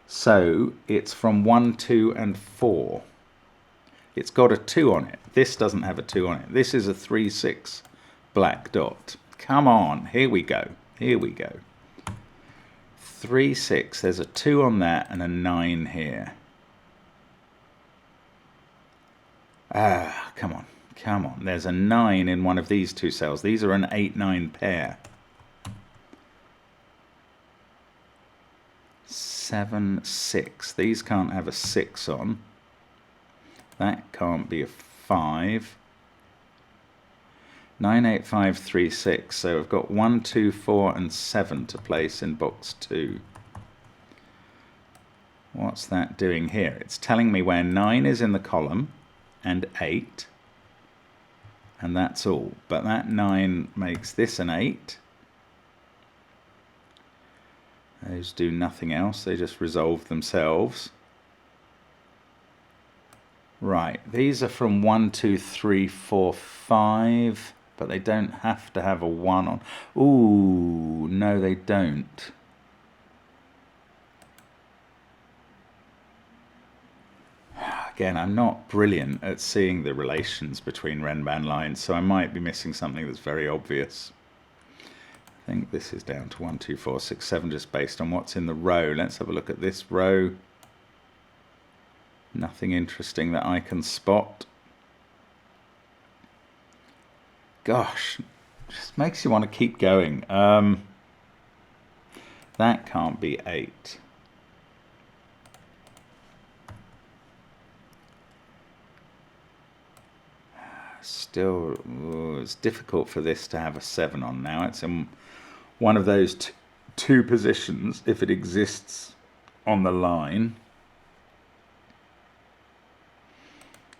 So it's from 1, 2, and 4. It's got a 2 on it. This doesn't have a 2 on it. This is a 3, 6 black dot. Come on, here we go. Here we go. 3, 6. There's a 2 on that and a 9 here. Ah, come on. Come on, there's a 9 in one of these two cells. These are an 8, 9 pair. 7, 6. These can't have a 6 on. That can't be a 5. 9, 8, 5, 3, 6. So I've got 1, 2, 4, and 7 to place in box 2. What's that doing here? It's telling me where 9 is in the column and 8. And that's all. But that 9 makes this an 8. Those do nothing else. They just resolve themselves. Right. These are from 1, 2, 3, 4, 5. But they don't have to have a 1 on. Ooh, no, they don't. Again, I'm not brilliant at seeing the relations between Renban-Lynes, so I might be missing something that's very obvious. I think this is down to 1, 2, 4, 6, 7, just based on what's in the row. Let's have a look at this row. Nothing interesting that I can spot. Gosh, just makes you want to keep going. That can't be 8. Still, it's difficult for this to have a 7 on now. It's in one of those two positions if it exists on the line.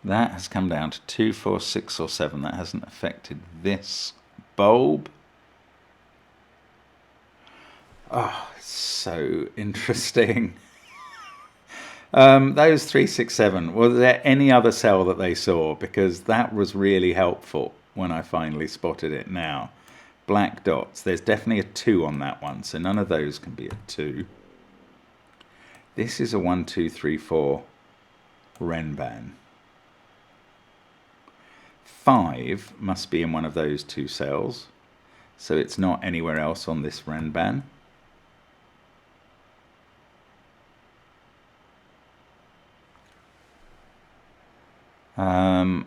That has come down to 2, 4, 6, or 7. That hasn't affected this bulb. Oh, it's so interesting. Those 367, was there any other cell that they saw? Because that was really helpful when I finally spotted it now. Black dots. There's definitely a 2 on that one, so none of those can be a 2. This is a 1, 2, 3, 4 Renban. 5 must be in one of those 2 cells, so it's not anywhere else on this Renban.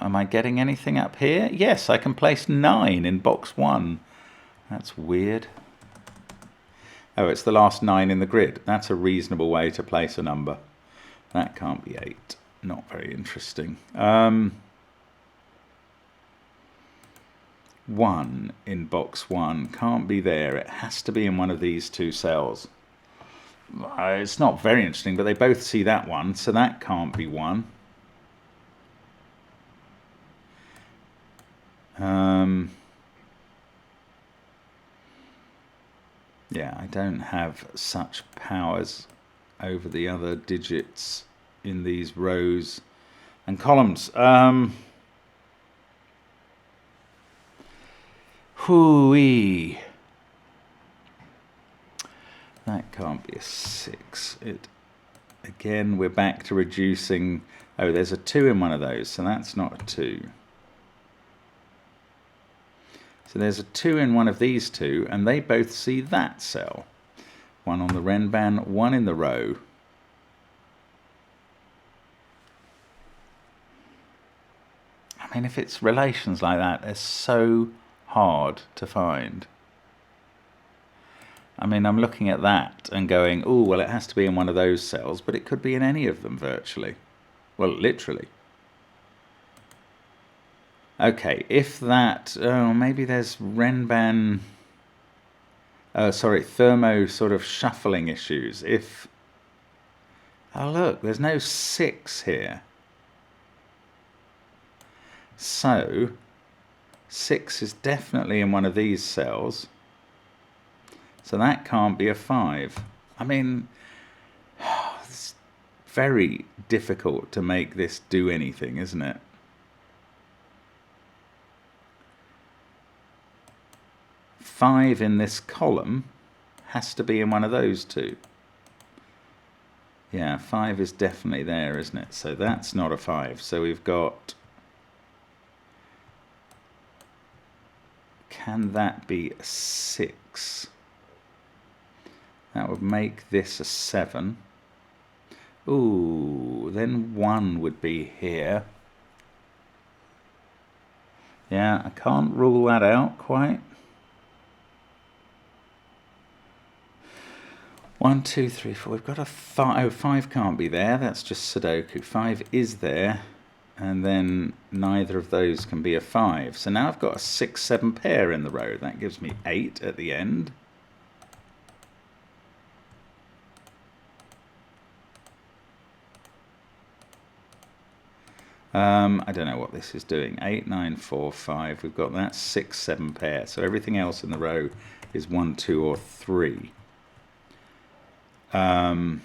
Am I getting anything up here? Yes, I can place 9 in box 1. That's weird. Oh, it's the last 9 in the grid. That's a reasonable way to place a number. That can't be 8. Not very interesting. 1 in box 1 can't be there. It has to be in one of these 2 cells. It's not very interesting, but they both see that one, so that can't be 1. Yeah, I don't have such powers over the other digits in these rows and columns. Hooey. That can't be a 6. Again, we're back to reducing. Oh, there's a 2 in one of those, so that's not a 2. So there's a 2 in one of these 2, and they both see that cell. 1 on the Renban, 1 in the row. I mean, if it's relations like that, they're so hard to find. I mean, I'm looking at that and going, oh, well, it has to be in one of those cells, but it could be in any of them virtually. Well, literally. Okay, if that, oh, maybe there's Renban, thermo sort of shuffling issues. If, oh look, there's no 6 here. So, 6 is definitely in one of these cells. So that can't be a 5. I mean, it's very difficult to make this do anything, isn't it? Five in this column has to be in one of those 2. Yeah, 5 is definitely there, isn't it? So that's not a 5. So we've got... Can that be a 6? That would make this a 7. Ooh, then 1 would be here. Yeah, I can't rule that out quite. 1, 2, 3, 4. We've got a 5. Oh, 5 can't be there. That's just Sudoku. 5 is there. And then neither of those can be a 5. So now I've got a 6, 7 pair in the row. That gives me 8 at the end. I don't know what this is doing. 8, 9, 4, 5. We've got that 6, 7 pair. So everything else in the row is 1, 2, or 3. Why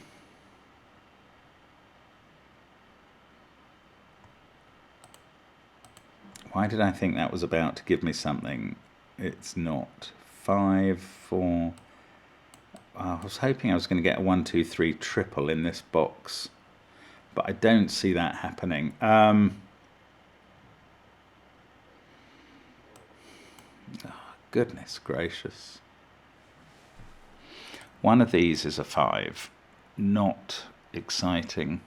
did I think that was about to give me something? It's not. 5, 4. I was hoping I was going to get a 1, 2, 3 triple in this box, but I don't see that happening. Oh, goodness gracious. One of these is a 5. Not exciting.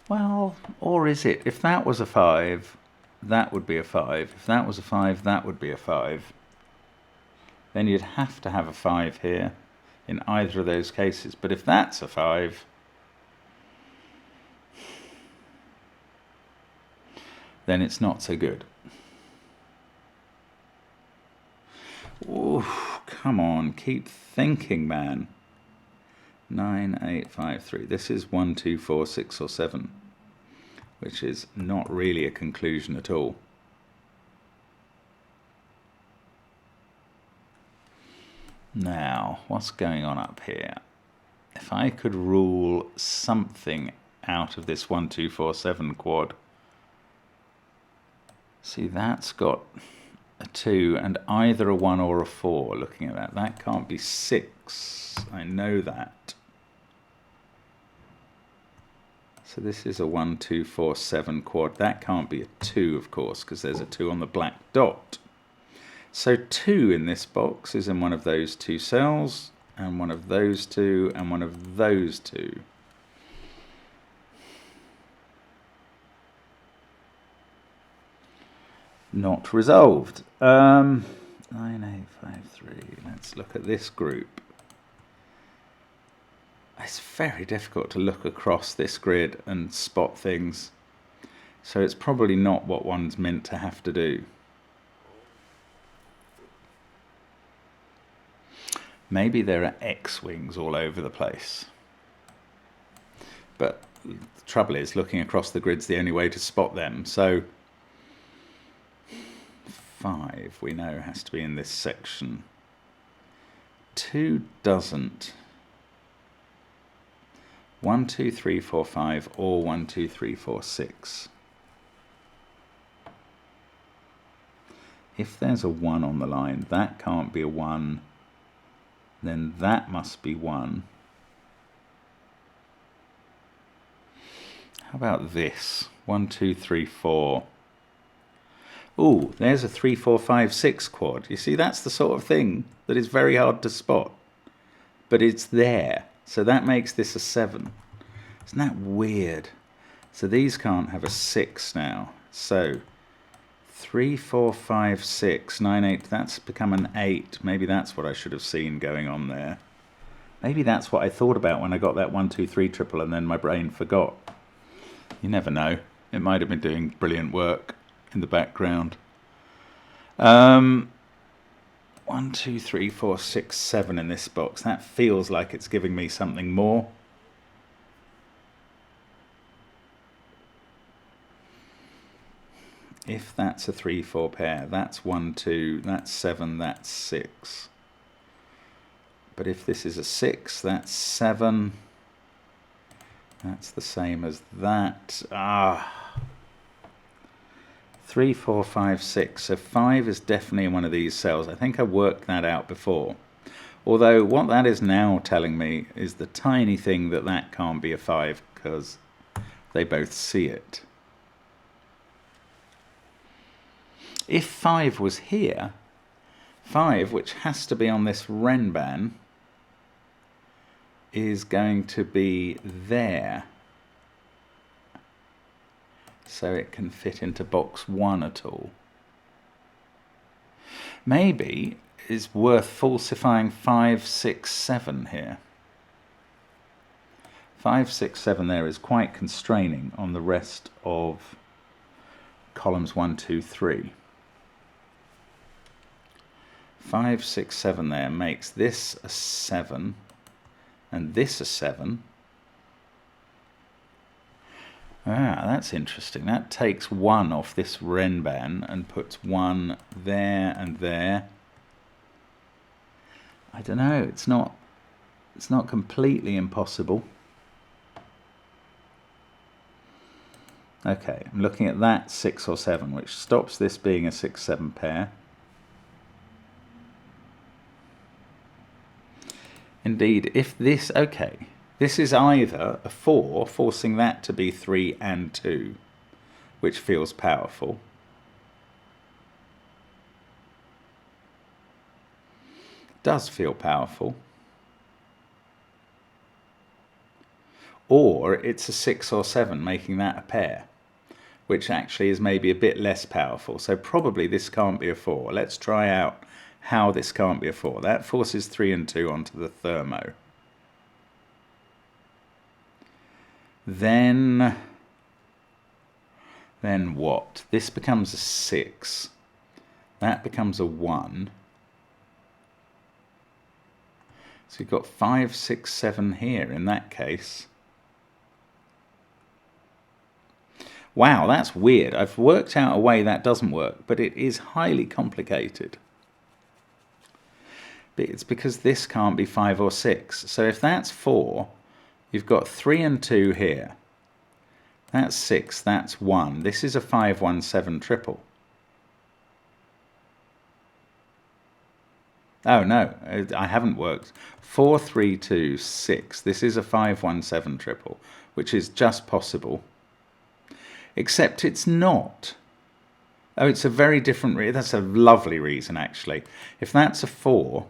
Well, or is it? If that was a 5, that would be a 5. If that was a 5, that would be a 5. Then you'd have to have a 5 here in either of those cases. But if that's a 5, then it's not so good. Ooh, come on, keep thinking, man. 9, 8, 5, 3. This is 1, 2, 4, 6, or 7, which is not really a conclusion at all. Now, what's going on up here? if I could rule something out of this 1, 2, 4, 7 quad. See, that's got a 2 and either a 1 or a 4. Looking at that, that can't be 6. I know that. So this is a 1, 2, 4, 7 quad. That can't be a 2, of course, because there's a 2 on the black dot. So 2 in this box is in one of those 2 cells, and one of those 2, and one of those 2. Not resolved. 9853. Let's look at this group. It's very difficult to look across this grid and spot things. So it's probably not what one's meant to have to do. Maybe there are X-wings all over the place. But the trouble is, looking across the grid's the only way to spot them. So 5, we know, has to be in this section. 2 doesn't. 1, 2, 3, 4, 5, or 1, 2, 3, 4, 6. If there's a 1 on the line, that can't be a 1. Then that must be 1. How about this? 1, 2, 3, 4. Ooh, there's a 3, 4, 5, 6 quad. You see, that's the sort of thing that is very hard to spot. But it's there. So that makes this a 7. Isn't that weird? So these can't have a 6 now. So 3, 4, 5, 6, 9, 8, that's become an 8. Maybe that's what I should have seen going on there. Maybe that's what I thought about when I got that 1, 2, 3 triple and then my brain forgot. You never know. It might have been doing brilliant work in the background. 1, 2, 3, 4, 6, 7 in this box. That feels like it's giving me something more. If that's a 3, 4 pair, that's 1, 2, that's 7, that's 6. But if this is a 6, that's 7. That's the same as that. 3, 4, 5, 6. So 5 is definitely in one of these cells. I think I worked that out before. Although what that is now telling me is the tiny thing that that can't be a 5 because they both see it. If 5 was here, 5, which has to be on this Renban, is going to be there. So it can fit into box 1 at all. Maybe it's worth falsifying 5, 6, 7 here. 5, 6, 7 there is quite constraining on the rest of columns 1, 2, 3. 5, 6, 7 there makes this a 7 and this a 7. That's interesting. That takes 1 off this Renban and puts 1 there and there. I don't know. It's not completely impossible. Okay, I'm looking at that 6 or 7, which stops this being a 6, 7 pair. Indeed, if this, okay, this is either a 4, forcing that to be 3 and 2, which feels powerful. Does feel powerful. Or it's a 6 or 7, making that a pair, which actually is maybe a bit less powerful. So probably this can't be a 4. Let's try out how this can't be a 4. That forces 3 and 2 onto the thermo. Then what? This becomes a 6. That becomes a 1. So you've got 5, 6, 7 here in that case. Wow, that's weird. I've worked out a way that doesn't work, but it is highly complicated. It's because this can't be 5 or 6. So if that's 4, you've got 3 and 2 here. That's 6, that's 1. This is a 517 triple. Oh no, I haven't worked. 4, 3, 2, 6. This is a 517 triple, which is just possible. Except it's not. Oh, it's a very different reason. That's a lovely reason, actually. If that's a 4,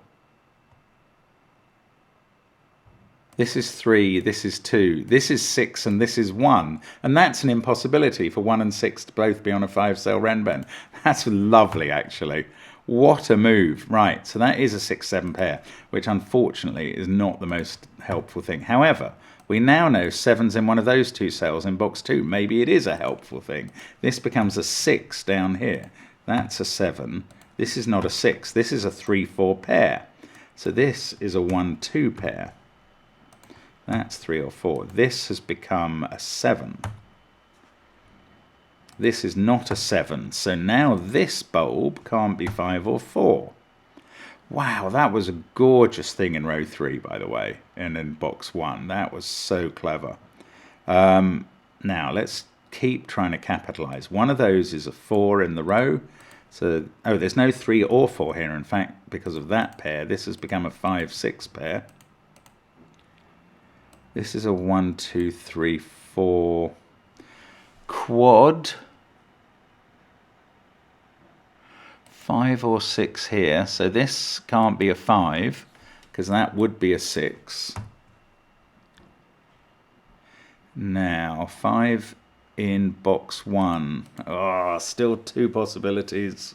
this is 3, this is 2, this is 6, and this is 1. And that's an impossibility for 1 and 6 to both be on a 5-cell Renban. That's lovely, actually. What a move. Right, so that is a 6-7 pair, which unfortunately is not the most helpful thing. However, we now know 7's in one of those 2 cells in box 2. Maybe it is a helpful thing. This becomes a 6 down here. That's a 7. This is not a 6. This is a 3-4 pair. So this is a 1-2 pair. That's 3 or 4. This has become a 7. This is not a 7. So now this bulb can't be 5 or 4. Wow, that was a gorgeous thing in row 3, by the way, and in box 1. That was so clever. Now, let's keep trying to capitalize. One of those is a 4 in the row. So, oh, there's no 3 or 4 here. In fact, because of that pair, this has become a 5-6 pair. This is a 1, 2, 3, 4 quad. 5 or 6 here, so this can't be a 5 because that would be a 6. Now 5 in box 1. Oh, still 2 possibilities.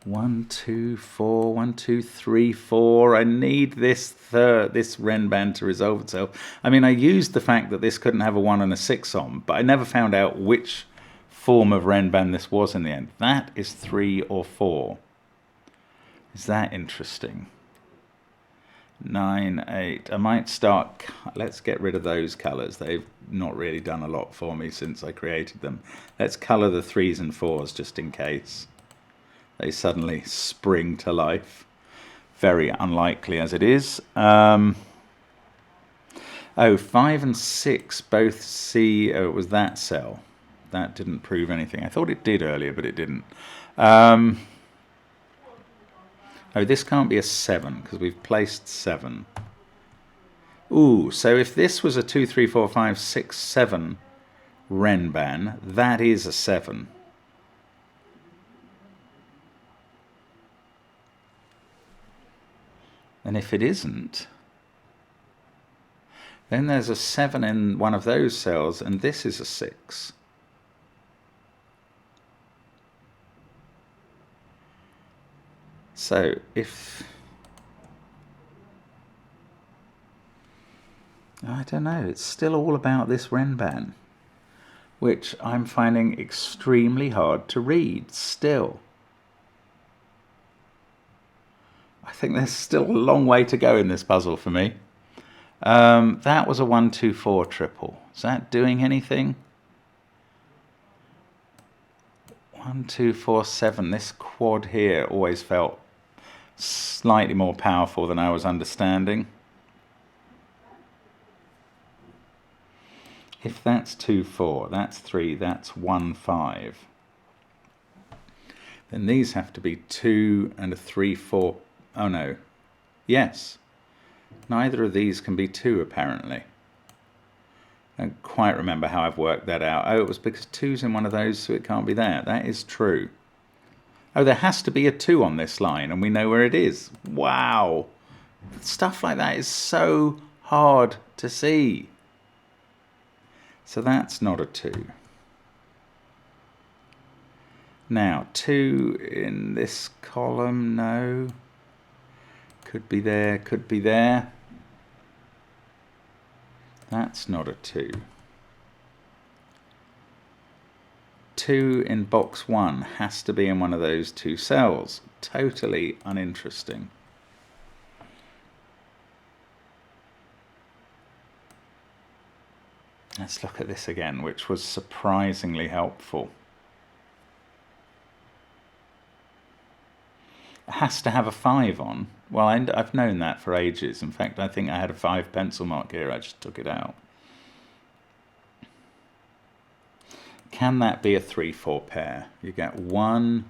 1, 2, 4, 1, 2, 3, 4. I need this Renban to resolve itself. I mean, I used the fact that this couldn't have a 1 and a 6 on, but I never found out which form of Renban this was in the end. That is 3 or 4. Is that interesting? 9, 8. I might start. Let's get rid of those colours. They've not really done a lot for me since I created them. Let's colour the 3s and 4s just in case they suddenly spring to life. Very unlikely as it is. Oh, 5 and 6 both see. Oh, it was that cell. That didn't prove anything. I thought it did earlier, but it didn't. Oh, this can't be a 7 because we've placed 7. Ooh, so if this was a 2, 3, 4, 5, 6, 7 Renban, that is a 7. And if it isn't, then there's a 7 in one of those cells, and this is a 6. So if, I don't know, it's still all about this Renban, which I'm finding extremely hard to read still. I think there's still a long way to go in this puzzle for me. That was a 1, 2, 4 triple. Is that doing anything? 1, 2, 4, 7. This quad here always felt slightly more powerful than I was understanding. If that's 2, 4, that's 3, that's 1, 5. Then these have to be 2 and a 3, 4. Oh no. Yes. Neither of these can be 2 apparently. I don't quite remember how I've worked that out. Oh, it was because 2's in one of those, so it can't be that. That is true. Oh, there has to be a 2 on this line, and we know where it is. Wow. Stuff like that is so hard to see. So that's not a 2. Now, 2 in this column, no. Could be there, could be there. That's not a 2. 2 in box 1 has to be in one of those 2 cells. Totally uninteresting. Let's look at this again, which was surprisingly helpful. has to have a 5 on. Well, I've known that for ages. In fact, I think I had a 5 pencil mark here. I just took it out. Can that be a 3-4 pair? You get 1.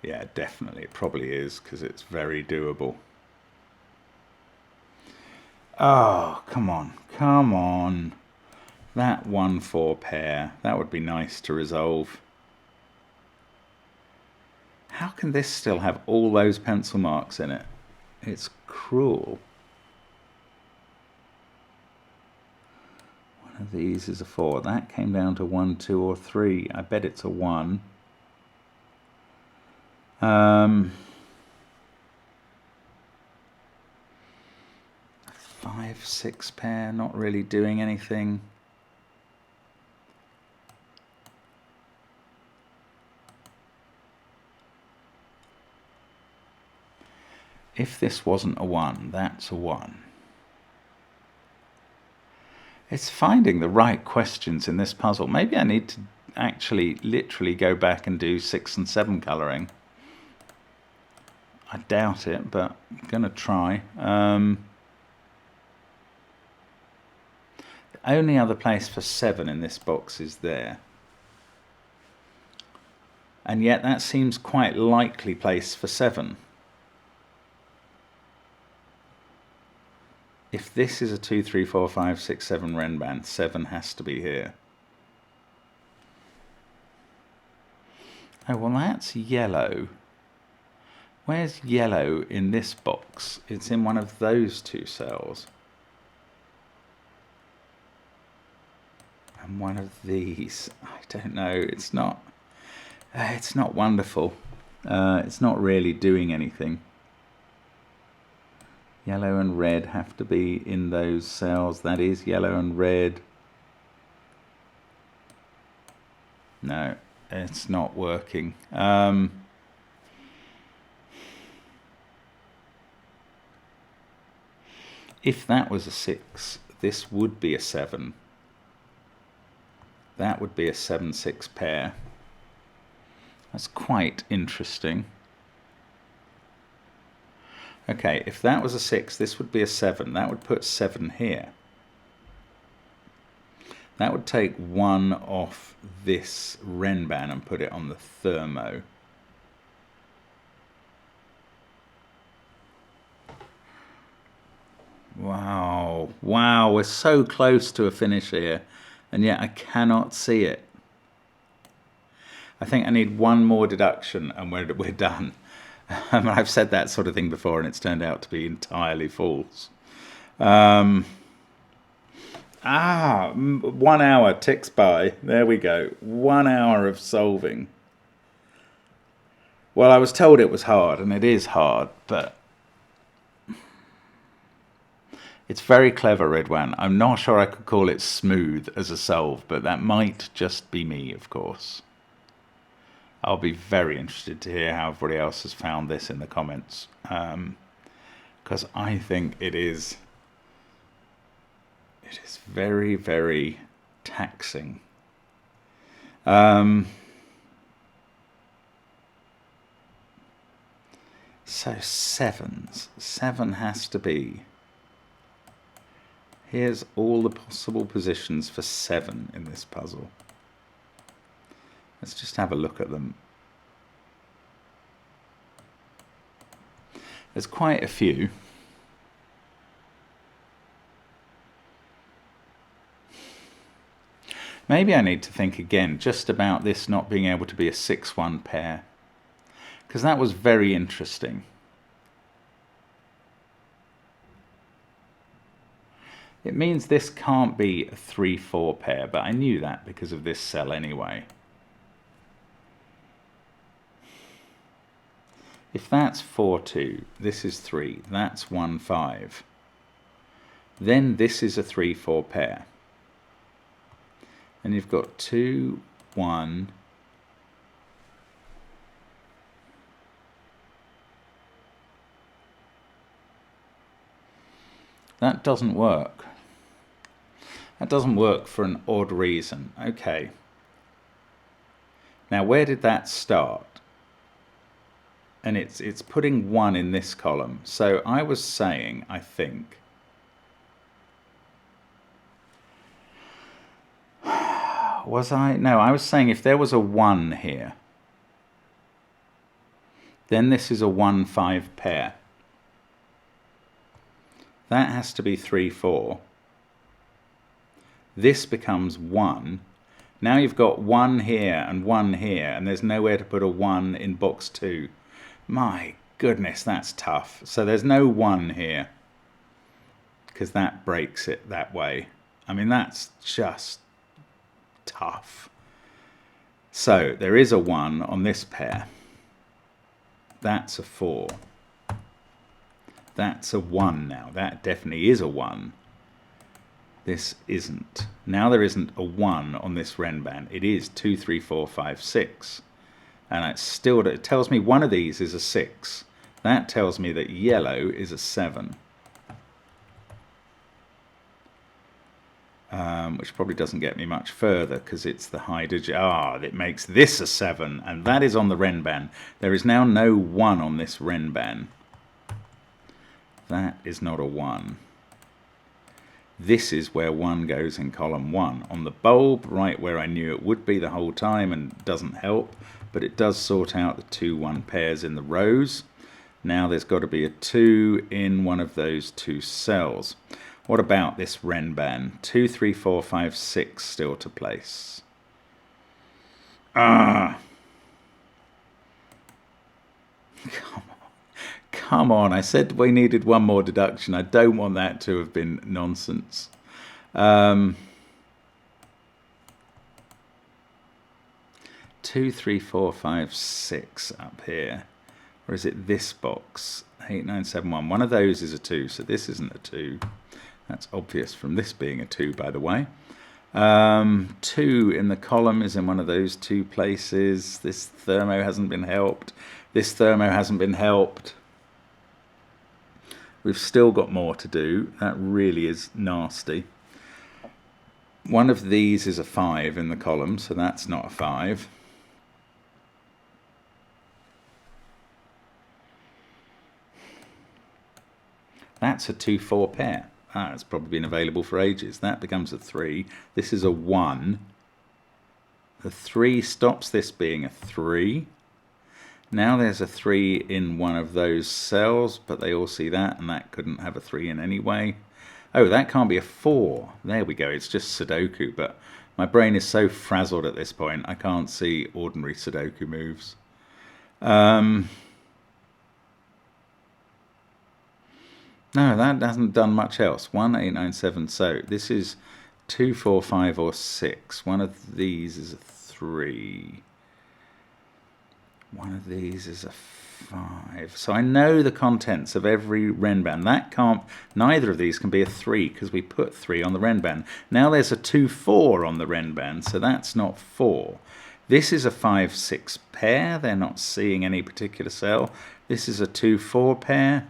Yeah, definitely. It probably is, because it's very doable. Oh, come on. Come on. That 1-4 pair. That would be nice to resolve. How can this still have all those pencil marks in it? It's cruel. One of these is a 4. That came down to 1, 2, or 3. I bet it's a 1. 5, 6 pair, not really doing anything. If this wasn't a 1, that's a 1. It's finding the right questions in this puzzle. Maybe I need to actually literally go back and do 6 and 7 colouring. I doubt it, but I'm going to try. The only other place for 7 in this box is there. And yet that seems quite likely place for 7. If this is a 2, 3, 4, 5, 6, 7 Renban, 7 has to be here. Oh, well, that's yellow. Where's yellow in this box? It's in one of those 2 cells. And one of these. I don't know. It's not wonderful. It's not really doing anything. Yellow and red have to be in those cells. That is yellow and red. No, it's not working. If that was a 6, this would be a 7. That would be a 7-6 pair. That's quite interesting. Okay, if that was a 6, this would be a 7. That would put 7 here. That would take 1 off this Renban and put it on the thermo. Wow, wow, we're so close to a finish here, and yet I cannot see it. I think I need 1 more deduction and we're done. I've said that sort of thing before and it's turned out to be entirely false. 1 hour ticks by. There we go. 1 hour of solving. Well, I was told it was hard, and it is hard, but it's very clever, Redwan. I'm not sure I could call it smooth as a solve, but that might just be me, of course. I'll be very interested to hear how everybody else has found this in the comments, because I think it is very, very taxing. So 7s. 7 has to be. Here's all the possible positions for 7 in this puzzle. Let's just have a look at them. There's quite a few. Maybe I need to think again just about this not being able to be a 6-1 pair, because that was very interesting. It means this can't be a 3-4 pair, but I knew that because of this cell anyway. If that's 4-2, this is 3, that's 1-5. Then this is a 3-4 pair. And you've got 2, 1. That doesn't work. That doesn't work for an odd reason. Okay. Now, where did that start? and it's putting 1 in this column. So I was saying, I think, was I? No, I was saying if there was a 1 here, then this is a 1-5 pair. That has to be 3-4. This becomes 1. Now you've got 1 here and 1 here, and there's nowhere to put a 1 in box 2. My goodness, that's tough. So there's no 1 here, because that breaks it that way. I mean, that's just tough. So there is a 1 on this pair. That's a 4. That's a 1 now. That definitely is a 1. This isn't. Now there isn't a 1 on this Renban. It is 2, 3, 4, 5, 6. And it's still, it tells me one of these is a 6. That tells me that yellow is a 7. Which probably doesn't get me much further because it's the high digit. It makes this a 7, and that is on the Renban. There is now no 1 on this Renban. That is not a 1. This is where 1 goes in column 1. On the bulb, right where I knew it would be the whole time, and doesn't help, but it does sort out the 2 1 pairs in the rows. Now there's got to be a 2 in one of those 2 cells. What about this Renban? 2, 3, 4, 5, 6 still to place. Come on. Come on, I said we needed one more deduction. I don't want that to have been nonsense. 2, 3, 4, 5, 6 up here. Or is it this box? 8, 9, 7, 1. One of those is a 2, so this isn't a 2. That's obvious from this being a 2, by the way. 2 in the column is in one of those 2 places. This thermo hasn't been helped. This thermo hasn't been helped. We've still got more to do. That really is nasty. One of these is a 5 in the column, so that's not a 5. That's a 2-4 pair. It's probably been available for ages. That becomes a 3. This is a 1. The 3 stops this being a 3. Now there's a 3 in one of those cells, but they all see that, and that couldn't have a 3 in anyway. Oh, that can't be a 4. There we go. It's just Sudoku, but my brain is so frazzled at this point, I can't see ordinary Sudoku moves. No, that hasn't done much else. 1, 8, 9, 7. So this is 2, 4, 5, or 6. One of these is a 3. One of these is a 5. So I know the contents of every Renban. That can't. Neither of these can be a 3 because we put 3 on the Renban. Now there's a 2, 4 on the Renban, so that's not 4. This is a 5, 6 pair. They're not seeing any particular cell. This is a 2, 4 pair.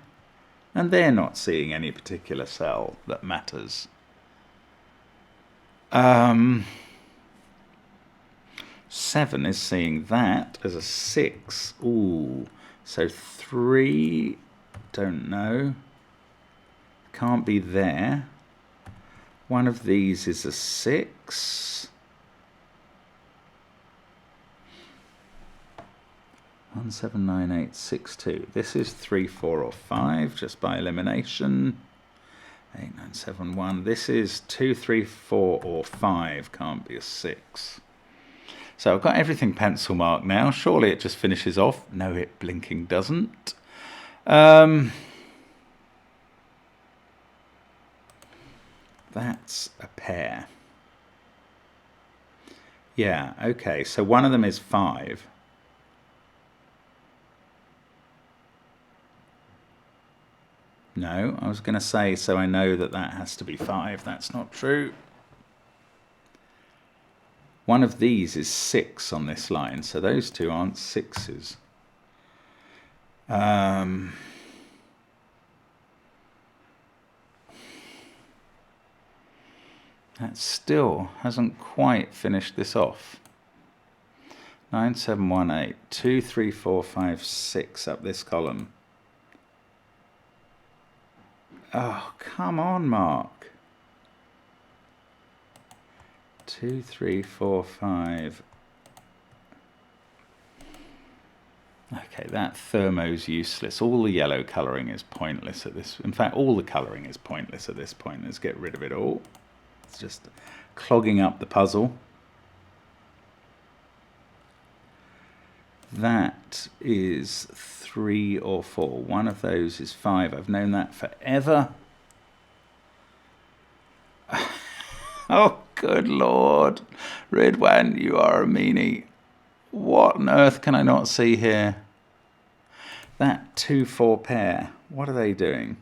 And they're not seeing any particular cell that matters. 7 is seeing that as a 6. Ooh, so 3, don't know. Can't be there. One of these is a 6. 1, 7, 9, 8, 6, 2. This is 3, 4, or 5, just by elimination. 8, 9, 7, 1. This is 2, 3, 4, or 5. Can't be a 6. So I've got everything pencil marked now. Surely it just finishes off. No, it blinking doesn't. That's a pair. Yeah, okay. So one of them is 5. No, I was going to say, so I know that that has to be 5. That's not true. One of these is 6 on this line, so those two aren't 6s. That still hasn't quite finished this off. 9718. 2, 3, 4, 5, 6 up this column. Oh, come on, Mark. 2, 3, 4, 5. Okay, that thermo's useless. All the yellow colouring is pointless at this. In fact, all the colouring is pointless at this point. Let's get rid of it all. It's just clogging up the puzzle. That is 3 or 4. One of those is 5. I've known that forever. Oh, good Lord. Ridwan, you are a meanie. What on earth can I not see here? That 2-4 pair. What are they doing?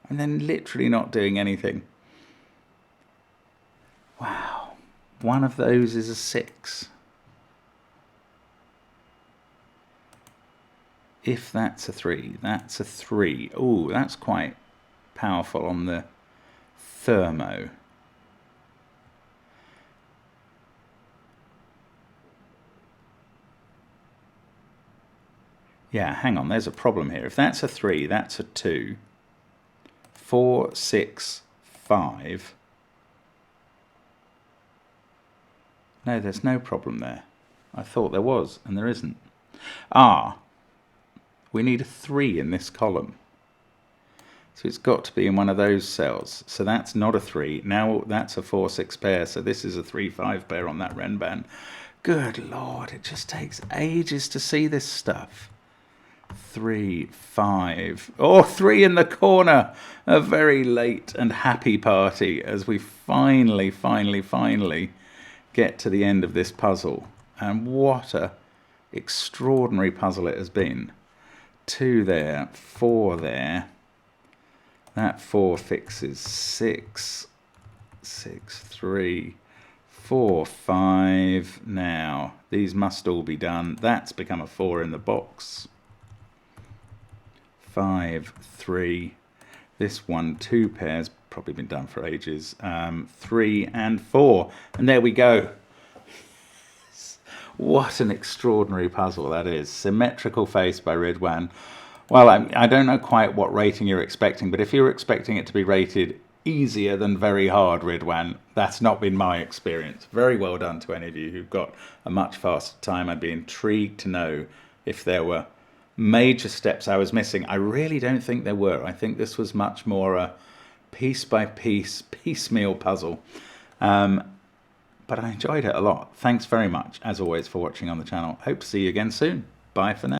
And then literally not doing anything. Wow. One of those is a 6. If that's a 3, that's a 3. Oh, that's quite powerful on the thermo. Yeah, hang on, there's a problem here. If that's a 3, that's a 2. 4, 6, 5. No, there's no problem there. I thought there was, and there isn't. Ah, we need a 3 in this column. So it's got to be in one of those cells. So that's not a 3. Now that's a 4-6 pair. So this is a 3-5 pair on that Renban. Good Lord, it just takes ages to see this stuff. 3, 5. Oh, 3 in the corner. A very late and happy party as we finally get to the end of this puzzle. And what a extraordinary puzzle it has been. 2 there, 4 there. That 4 fixes 6, 6, 3, 4, 5. Now, these must all be done. That's become a 4 in the box. 5, 3. This 1, 2 pairs, probably been done for ages. 3 and 4. And there we go. What an extraordinary puzzle that is. Symmetrical Face by Ridwan. Well, I don't know quite what rating you're expecting, but if you're expecting it to be rated easier than very hard, Ridwan, that's not been my experience. Very well done to any of you who've got a much faster time. I'd be intrigued to know if there were major steps I was missing. I really don't think there were. I think this was much more a piece by piece, piecemeal puzzle. But I enjoyed it a lot. Thanks very much, as always, for watching on the channel. Hope to see you again soon. Bye for now.